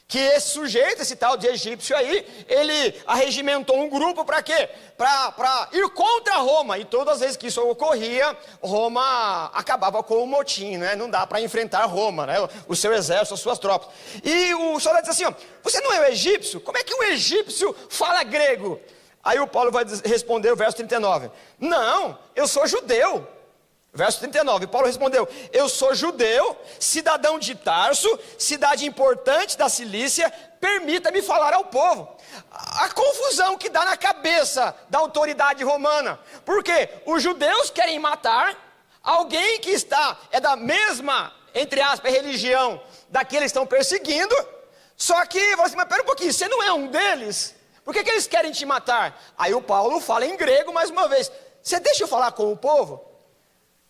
Que esse sujeito, esse tal de egípcio aí, ele arregimentou um grupo para quê? Para ir contra Roma. E todas as vezes que isso ocorria, Roma acabava com o motim, né? Não dá para enfrentar Roma, né? O seu exército, as suas tropas. E o soldado diz assim: ó, você não é o egípcio? Como é que um egípcio fala grego? Aí o Paulo vai responder o verso 39. Não, eu sou judeu. Verso 39, Paulo respondeu: eu sou judeu, cidadão de Tarso, cidade importante da Cilícia, permita-me falar ao povo. A confusão que dá na cabeça da autoridade romana, porque os judeus querem matar alguém que é da mesma, entre aspas, religião da que eles estão perseguindo, só que, você, mas pera um pouquinho, você não é um deles? Por que eles querem te matar? Aí o Paulo fala em grego mais uma vez: você deixa eu falar com o povo?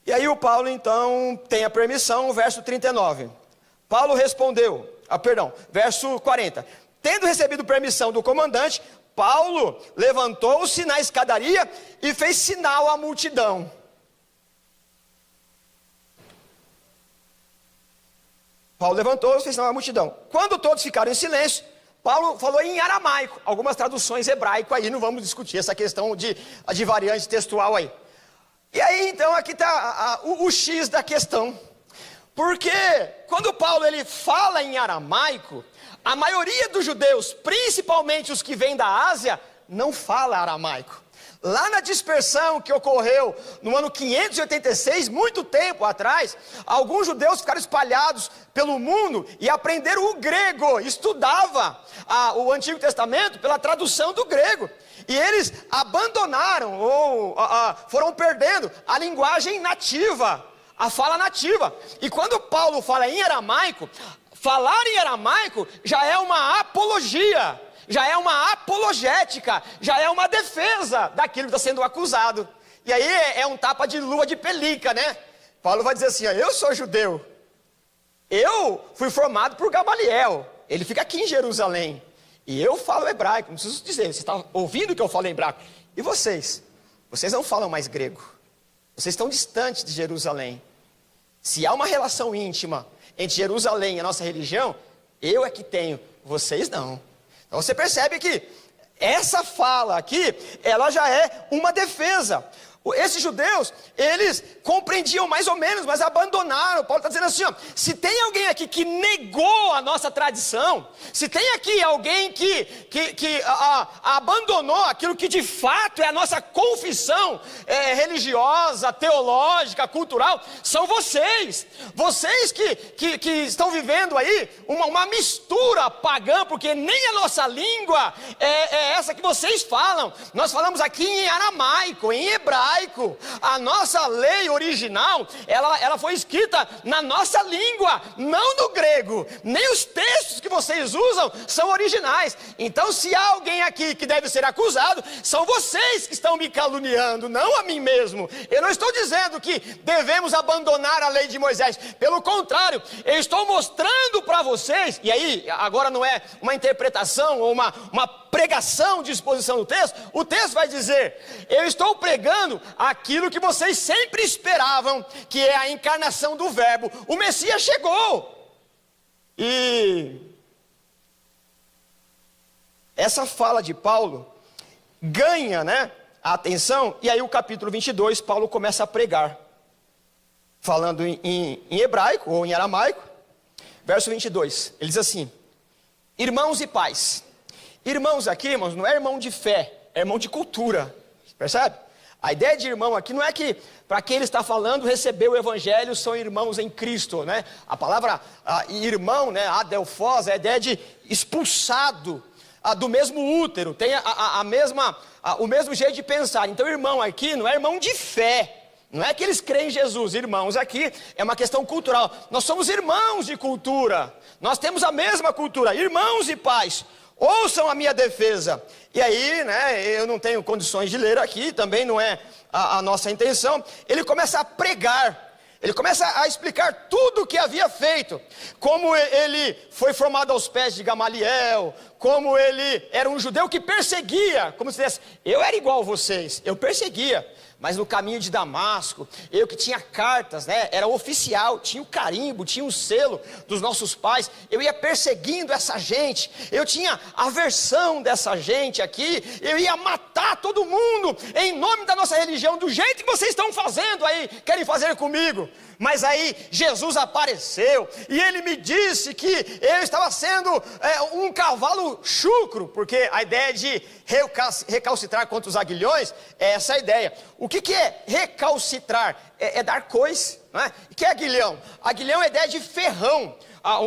E aí o Paulo então tem a permissão, verso 39. Paulo respondeu, verso 40. Tendo recebido permissão do comandante, Paulo levantou-se na escadaria e fez sinal à multidão. Paulo levantou-se e fez sinal à multidão. Quando todos ficaram em silêncio, Paulo falou em aramaico, algumas traduções hebraico aí, não vamos discutir essa questão de variante textual aí. E aí então aqui está o X da questão, porque quando Paulo ele fala em aramaico, a maioria dos judeus, principalmente os que vêm da Ásia, não fala aramaico. Lá na dispersão que ocorreu no ano 586, muito tempo atrás, alguns judeus ficaram espalhados pelo mundo e aprenderam o grego, estudavam o Antigo Testamento pela tradução do grego. E eles abandonaram ou foram perdendo a linguagem nativa, a fala nativa. E quando Paulo fala em aramaico, falar em aramaico já é uma apologia, já é uma apologética, já é uma defesa daquilo que está sendo acusado. E aí é um tapa de luva de pelica, né? Paulo vai dizer assim, ó, eu sou judeu, eu fui formado por Gamaliel, ele fica aqui em Jerusalém, e eu falo hebraico, não preciso dizer, você está ouvindo que eu falo hebraico. E vocês? Vocês não falam mais grego, vocês estão distantes de Jerusalém. Se há uma relação íntima entre Jerusalém e a nossa religião, eu é que tenho, vocês não. Então você percebe que essa fala aqui, ela já é uma defesa. Esses judeus, eles compreendiam mais ou menos, mas abandonaram. Paulo está dizendo assim, ó, se tem alguém aqui que negou a nossa tradição, se tem aqui alguém que abandonou aquilo que de fato é a nossa confissão religiosa, teológica, cultural, são vocês. Vocês que estão vivendo aí uma mistura pagã, porque nem a nossa língua é essa que vocês falam. Nós falamos aqui em aramaico, em hebraico. A nossa lei original, ela foi escrita na nossa língua, não no grego. Nem os textos que vocês usam são originais. Então, se há alguém aqui que deve ser acusado, são vocês que estão me caluniando, não a mim mesmo. Eu não estou dizendo que devemos abandonar a lei de Moisés. Pelo contrário, eu estou mostrando para vocês, e aí agora não é uma interpretação ou uma pregação de exposição do texto, o texto vai dizer, eu estou pregando aquilo que vocês sempre esperavam, que é a encarnação do verbo. O Messias chegou. E essa fala de Paulo ganha, né, a atenção, e aí o capítulo 22, Paulo começa a pregar, falando em hebraico ou em aramaico. Verso 22, ele diz assim, irmãos e pais. Irmãos aqui, irmãos, não é irmão de fé, é irmão de cultura, percebe? A ideia de irmão aqui não é que, para quem ele está falando, recebeu o evangelho, são irmãos em Cristo, né? A palavra irmão, né, adelfos, é a ideia de expulsado do mesmo útero, tem o mesmo jeito de pensar. Então irmão aqui não é irmão de fé, não é que eles creem em Jesus. Irmãos aqui é uma questão cultural, nós somos irmãos de cultura, nós temos a mesma cultura, irmãos e pais. Ouçam a minha defesa. E aí, né, eu não tenho condições de ler aqui, também não é a nossa intenção. Ele começa a pregar, ele começa a explicar tudo o que havia feito. Como ele foi formado aos pés de Gamaliel, como ele era um judeu que perseguia, como se dissesse, eu era igual a vocês, eu perseguia. Mas no caminho de Damasco, eu que tinha cartas, né, era oficial, tinha o carimbo, tinha o selo dos nossos pais, eu ia perseguindo essa gente, eu tinha aversão dessa gente aqui, eu ia matar todo mundo, em nome da nossa religião, do jeito que vocês estão fazendo aí, querem fazer comigo. Mas aí Jesus apareceu, e ele me disse que eu estava sendo um cavalo chucro, porque a ideia de recalcitrar contra os aguilhões é essa ideia. O que é recalcitrar? É dar coice, não é? O que é aguilhão? Aguilhão é a ideia de ferrão,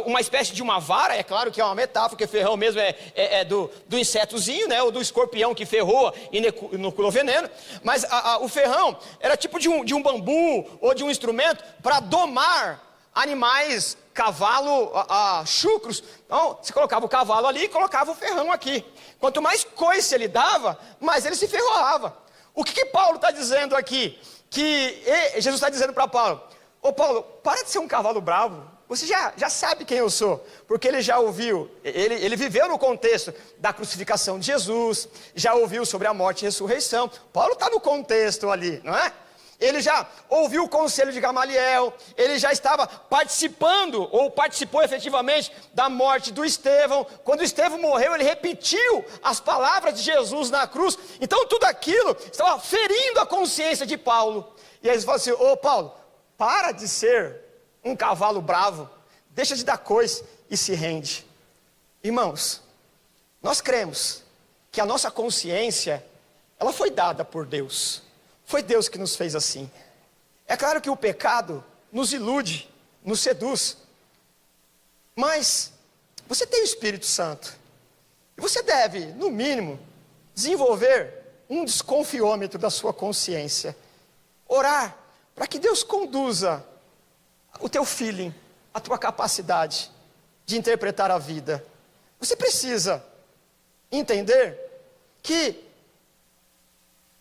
uma espécie de uma vara, é claro que é uma metáfora, porque ferrão mesmo é do insetozinho, né? Ou do escorpião que ferroa e inoculou veneno. Mas o ferrão era tipo de um bambu ou de um instrumento para domar animais, cavalo, chucros. Então você colocava o cavalo ali e colocava o ferrão aqui. Quanto mais coice ele dava, mais ele se ferroava. O que Paulo está dizendo aqui? Que Jesus está dizendo para Paulo, ô Paulo, para de ser um cavalo bravo, você já sabe quem eu sou, porque ele já ouviu, ele viveu no contexto da crucificação de Jesus, já ouviu sobre a morte e ressurreição. Paulo está no contexto ali, não é? Ele já ouviu o conselho de Gamaliel, ele já estava participando, ou participou efetivamente da morte do Estevão. Quando Estevão morreu, ele repetiu as palavras de Jesus na cruz. Então tudo aquilo estava ferindo a consciência de Paulo. E aí ele falou assim, ô Paulo, para de ser um cavalo bravo, deixa de dar coice e se rende. Irmãos, nós cremos que a nossa consciência, ela foi dada por Deus. Foi Deus que nos fez assim. É claro que o pecado nos ilude, nos seduz. Mas você tem o Espírito Santo. E você deve, no mínimo, desenvolver um desconfiômetro da sua consciência. Orar para que Deus conduza o teu feeling, a tua capacidade de interpretar a vida. Você precisa entender que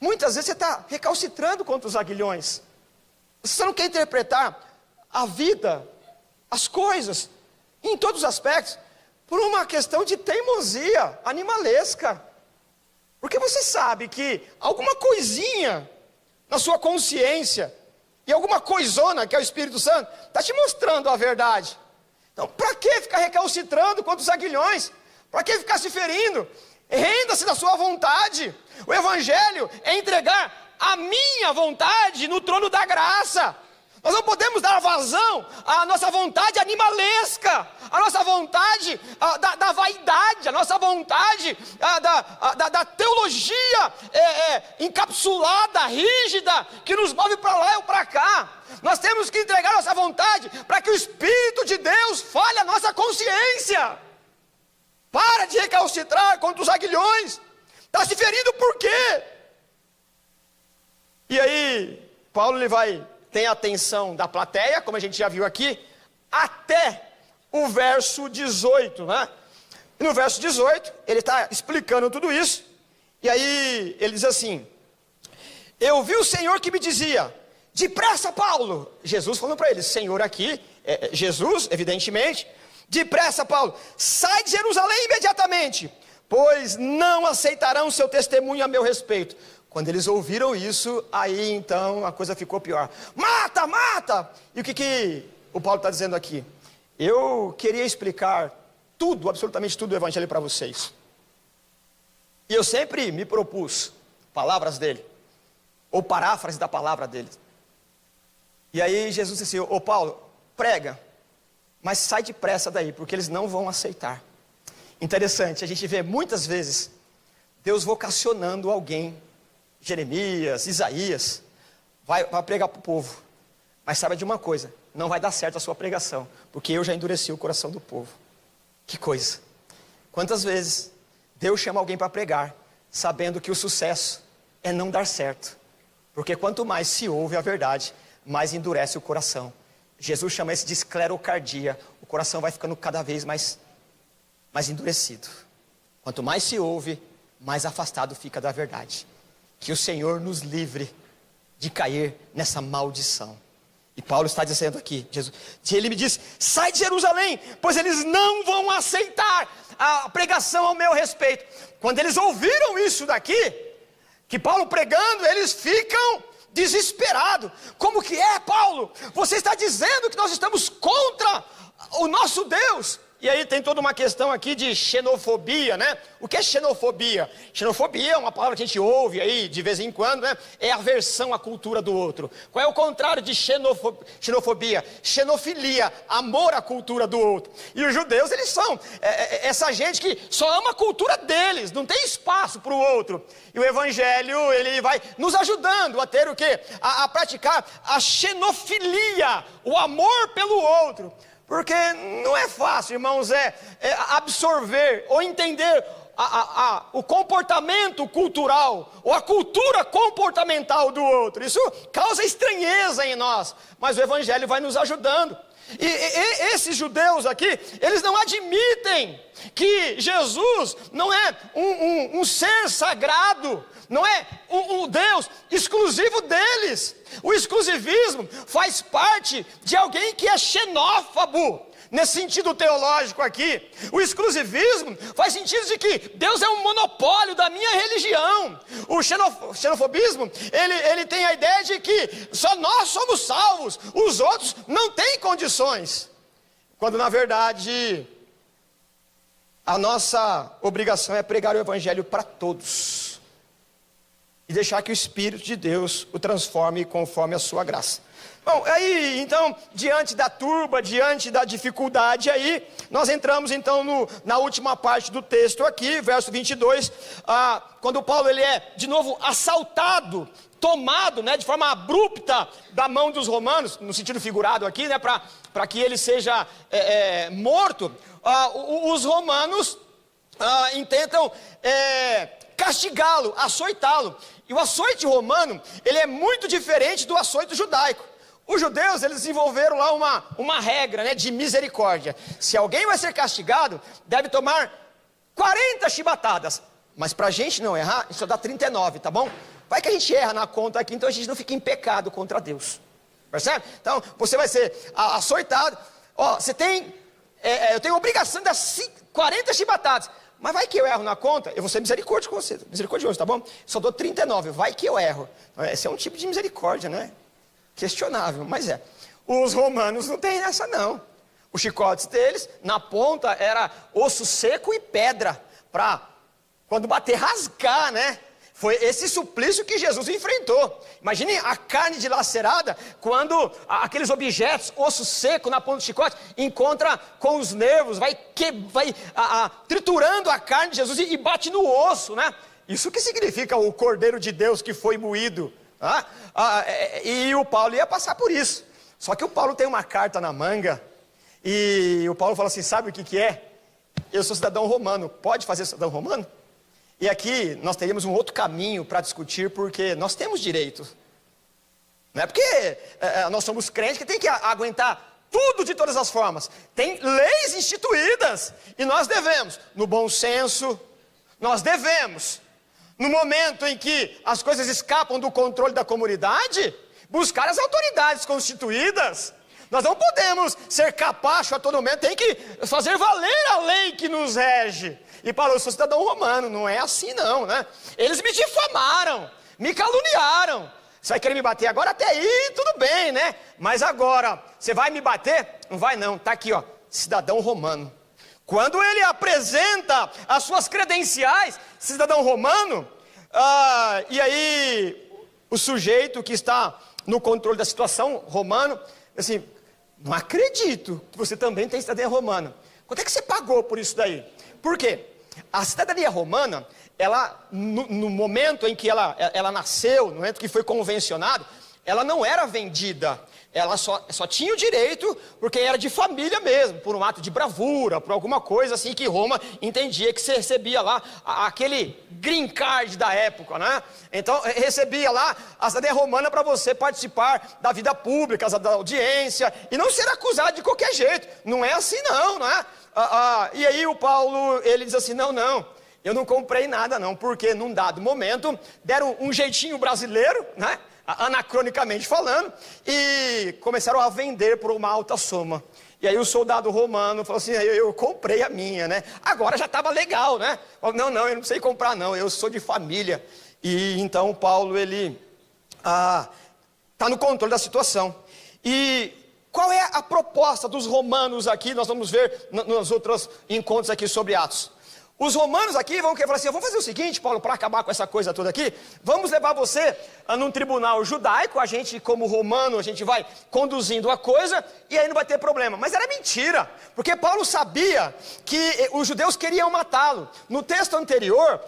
muitas vezes você está recalcitrando contra os aguilhões. Você não quer interpretar a vida, as coisas, em todos os aspectos, por uma questão de teimosia animalesca. Porque você sabe que alguma coisinha na sua consciência, e alguma coisona, que é o Espírito Santo, está te mostrando a verdade. Então, para que ficar recalcitrando contra os aguilhões? Para que ficar se ferindo? Renda-se da sua vontade. O Evangelho é entregar a minha vontade no trono da graça. Nós não podemos dar vazão à nossa vontade animalesca, à nossa vontade da vaidade, à nossa vontade da teologia encapsulada, rígida, que nos move para lá ou para cá. Nós temos que entregar nossa vontade para que o Espírito de Deus fale a nossa consciência. Para de recalcitrar contra os aguilhões. Está se ferindo por quê? E aí, Paulo tem a atenção da plateia, como a gente já viu aqui, até o verso 18, né? E no verso 18, ele está explicando tudo isso, e aí ele diz assim: eu vi o Senhor que me dizia, depressa, Paulo. Jesus falando para ele, Senhor aqui, Jesus, evidentemente, depressa, Paulo, sai de Jerusalém imediatamente, pois não aceitarão seu testemunho a meu respeito. Quando eles ouviram isso, aí então a coisa ficou pior. Mata, mata! E o que o Paulo está dizendo aqui? Eu queria explicar tudo, absolutamente tudo do Evangelho para vocês. E eu sempre me propus palavras dele, ou paráfrase da palavra dele. E aí Jesus disse assim, ô Paulo, prega, mas sai depressa daí, porque eles não vão aceitar. Interessante, a gente vê muitas vezes Deus vocacionando alguém, Jeremias, Isaías, vai pregar para o povo. Mas saiba de uma coisa, não vai dar certo a sua pregação, porque eu já endureci o coração do povo. Que coisa. Quantas vezes Deus chama alguém para pregar, sabendo que o sucesso é não dar certo. Porque quanto mais se ouve a verdade, mais endurece o coração. Jesus chama isso de esclerocardia. O coração vai ficando cada vez mais endurecido. Quanto mais se ouve, mais afastado fica da verdade. Que o Senhor nos livre de cair nessa maldição. E Paulo está dizendo aqui, ele me diz, sai de Jerusalém, pois eles não vão aceitar a pregação ao meu respeito. Quando eles ouviram isso daqui, que Paulo pregando, eles ficam desesperados. Como que é, Paulo? Você está dizendo que nós estamos contra o nosso Deus? E aí tem toda uma questão aqui de xenofobia, né? O que é xenofobia? Xenofobia é uma palavra que a gente ouve aí de vez em quando, né? É aversão à cultura do outro. Qual é o contrário de xenofobia? Xenofilia, amor à cultura do outro. E os judeus, eles são essa gente que só ama a cultura deles, não tem espaço para o outro. E o Evangelho, ele vai nos ajudando a ter o quê? A praticar a xenofilia, o amor pelo outro. Porque não é fácil, irmãos, absorver ou entender o comportamento cultural, ou a cultura comportamental do outro. Isso causa estranheza em nós, mas o Evangelho vai nos ajudando. E esses judeus aqui, eles não admitem que Jesus não é um ser sagrado, não é um Deus exclusivo deles. O exclusivismo faz parte de alguém que é xenófobo, nesse sentido teológico aqui. O exclusivismo faz sentido de que Deus é um monopólio da minha religião. O xenofobismo, ele tem a ideia de que só nós somos salvos, os outros não têm condições. Quando na verdade a nossa obrigação é pregar o Evangelho para todos. e deixar que o Espírito de Deus o transforme conforme a sua graça. Bom, aí, então, diante da turba, diante da dificuldade aí, nós entramos então na última parte do texto aqui, verso 22, quando Paulo ele é de novo assaltado, tomado, né, de forma abrupta da mão dos romanos, no sentido figurado aqui, né, para que ele seja morto. Os romanos intentam castigá-lo, açoitá-lo. E o açoite romano, ele é muito diferente do açoite judaico. Os judeus, eles desenvolveram lá uma regra, né, de misericórdia. Se alguém vai ser castigado, deve tomar 40 chibatadas. Mas para a gente não errar, isso dá 39, tá bom? Vai que a gente erra na conta aqui, então a gente não fica em pecado contra Deus. Percebe? Então, você vai ser açoitado. Ó, você tem... eu tenho a obrigação de dar 40 chibatadas. Mas vai que eu erro na conta, eu vou ser misericordioso, tá bom? Só dou 39, vai que eu erro. Esse é um tipo de misericórdia, né? Questionável, mas é. Os romanos não tem essa não. Os chicotes deles, na ponta, era osso seco e pedra, para quando bater, rasgar, né? Foi esse suplício que Jesus enfrentou. Imagine a carne dilacerada, quando aqueles objetos, osso seco na ponta do chicote, encontra com os nervos, vai triturando a carne de Jesus e bate no osso, né? Isso que significa o Cordeiro de Deus que foi moído. E o Paulo ia passar por isso. Só que o Paulo tem uma carta na manga, e o Paulo fala assim, sabe o que é? Eu sou cidadão romano, pode fazer cidadão romano? E aqui nós teríamos um outro caminho para discutir, porque nós temos direito. Não é porque nós somos crentes que tem que aguentar tudo de todas as formas. Tem leis instituídas, e nós devemos, no bom senso, nós devemos, no momento em que as coisas escapam do controle da comunidade, buscar as autoridades constituídas. Nós não podemos ser capacho a todo momento, tem que fazer valer a lei que nos rege. E Paulo, eu sou cidadão romano, não é assim não, né? Eles me difamaram, me caluniaram. Você vai querer me bater agora? Até aí tudo bem, né? Mas agora, você vai me bater? Não vai não, tá aqui ó, cidadão romano. Quando ele apresenta as suas credenciais, cidadão romano, e aí o sujeito que está no controle da situação, romano, assim, não acredito que você também tem cidadania romana. Quanto é que você pagou por isso daí? Por quê? A cidadania romana, ela, no momento em que ela nasceu, no momento que foi convencionado, ela não era vendida. Ela só tinha o direito porque era de família mesmo, por um ato de bravura, por alguma coisa assim que Roma entendia que você recebia lá aquele green card da época, né? Então recebia lá a cidadania romana para você participar da vida pública, da audiência, e não ser acusado de qualquer jeito. Não é assim não, não é? E aí o Paulo, ele diz assim, não, eu não comprei nada não, porque num dado momento deram um jeitinho brasileiro, né? Anacronicamente falando, e começaram a vender por uma alta soma. E aí o soldado romano falou assim, eu comprei a minha, né? Agora já estava legal, né? Falou, não, eu não precisei comprar não, eu sou de família. E então o Paulo, ele está no controle da situação. E qual é a proposta dos romanos aqui? Nós vamos ver nos outros encontros aqui sobre Atos. Os romanos aqui vão falar assim, vamos fazer o seguinte, Paulo, para acabar com essa coisa toda aqui, vamos levar você num tribunal judaico, a gente como romano, a gente vai conduzindo a coisa, e aí não vai ter problema. Mas era mentira, porque Paulo sabia que os judeus queriam matá-lo. No texto anterior,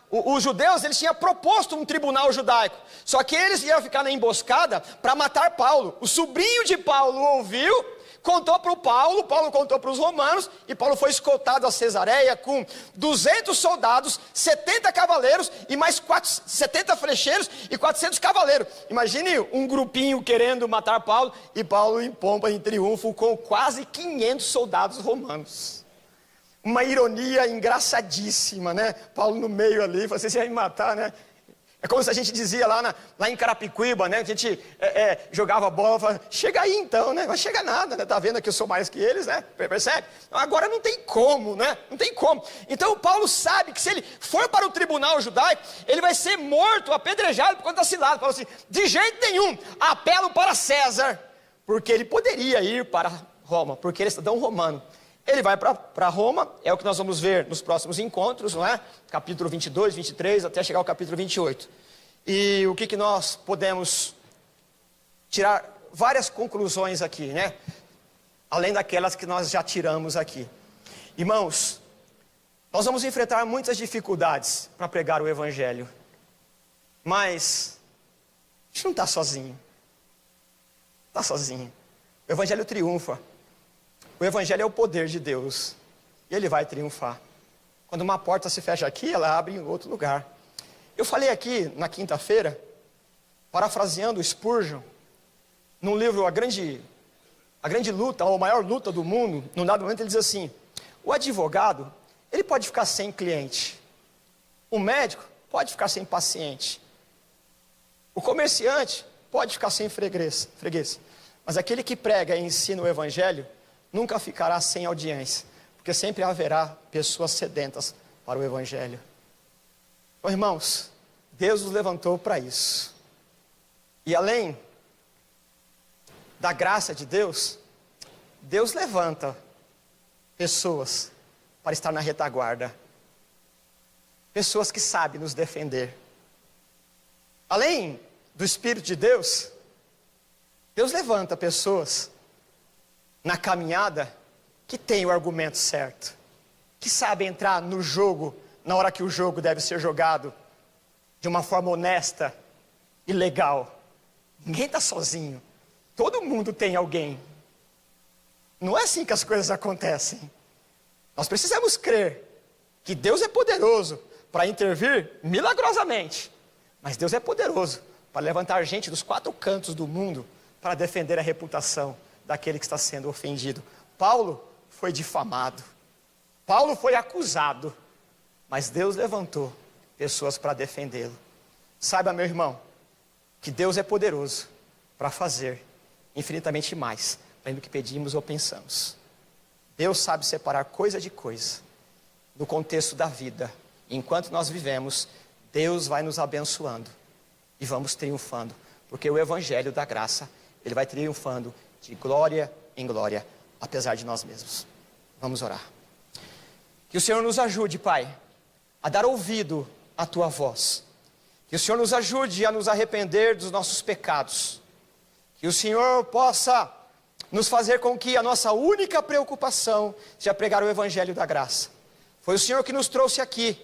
os judeus, eles tinham proposto um tribunal judaico, só que eles iam ficar na emboscada para matar Paulo. O sobrinho de Paulo ouviu, contou para o Paulo contou para os romanos, e Paulo foi escoltado a Cesareia com 200 soldados, 70 cavaleiros, e mais 70 flecheiros e 400 cavaleiros. Imagine um grupinho querendo matar Paulo, e Paulo em pompa, em triunfo, com quase 500 soldados romanos. Uma ironia engraçadíssima, né? Paulo no meio ali, você vai me matar, né? É como se a gente dizia lá em Carapicuíba, né? A gente jogava bola, falava, chega aí então, né? Não chega nada, né? Tá vendo que eu sou mais que eles, né? Percebe? Agora não tem como, né? Não tem como. Então o Paulo sabe que se ele for para o tribunal judaico, ele vai ser morto, apedrejado por conta da cilada. Paulo assim, de jeito nenhum, apelo para César, porque ele poderia ir para Roma, porque ele é cidadão romano. Ele vai para Roma, é o que nós vamos ver nos próximos encontros, não é? Capítulo 22, 23, até chegar ao capítulo 28. E o que nós podemos tirar várias conclusões aqui, né? Além daquelas que nós já tiramos aqui. Irmãos, nós vamos enfrentar muitas dificuldades para pregar o Evangelho. Mas a gente não está sozinho. Está sozinho. O Evangelho triunfa. O Evangelho é o poder de Deus. E ele vai triunfar. Quando uma porta se fecha aqui, ela abre em outro lugar. Eu falei aqui na quinta-feira, parafraseando Spurgeon, num livro A Grande Luta, ou a Maior Luta do Mundo, num dado momento ele diz assim: o advogado, ele pode ficar sem cliente. O médico pode ficar sem paciente. O comerciante pode ficar sem freguês. Mas aquele que prega e ensina o Evangelho nunca ficará sem audiência, porque sempre haverá pessoas sedentas para o Evangelho. Então, irmãos, Deus nos levantou para isso. E além da graça de Deus, Deus levanta pessoas para estar na retaguarda. Pessoas que sabem nos defender. Além do Espírito de Deus, Deus levanta pessoas na caminhada que têm o argumento certo, que sabem entrar no jogo na hora que o jogo deve ser jogado, de uma forma honesta e legal. Ninguém está sozinho, todo mundo tem alguém. Não é assim que as coisas acontecem. Nós precisamos crer que Deus é poderoso para intervir milagrosamente, mas Deus é poderoso para levantar gente dos 4 cantos do mundo para defender a reputação daquele que está sendo ofendido. Paulo foi difamado, Paulo foi acusado, mas Deus levantou pessoas para defendê-lo. Saiba, meu irmão, que Deus é poderoso para fazer infinitamente mais, além do que pedimos ou pensamos. Deus sabe separar coisa de coisa, no contexto da vida. Enquanto nós vivemos, Deus vai nos abençoando e vamos triunfando, porque o Evangelho da graça, ele vai triunfando de glória em glória, apesar de nós mesmos. Vamos orar. Que o Senhor nos ajude, Pai, a dar ouvido à Tua voz. Que o Senhor nos ajude a nos arrepender dos nossos pecados. Que o Senhor possa nos fazer com que a nossa única preocupação seja pregar o Evangelho da graça. Foi o Senhor que nos trouxe aqui.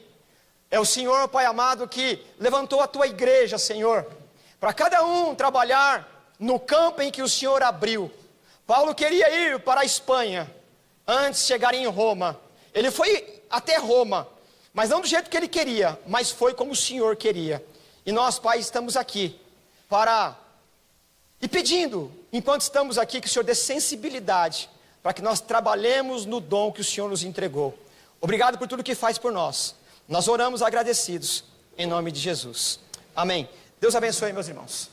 É o Senhor, Pai amado, que levantou a Tua igreja, Senhor, para cada um trabalhar no campo em que o Senhor abriu. Paulo queria ir para a Espanha, antes de chegar em Roma. Ele foi até Roma, mas não do jeito que ele queria, mas foi como o Senhor queria. E nós, Pai, estamos aqui e pedindo, enquanto estamos aqui, que o Senhor dê sensibilidade, para que nós trabalhemos no dom que o Senhor nos entregou. Obrigado por tudo que faz por nós. Nós oramos agradecidos, em nome de Jesus. Amém. Deus abençoe, meus irmãos.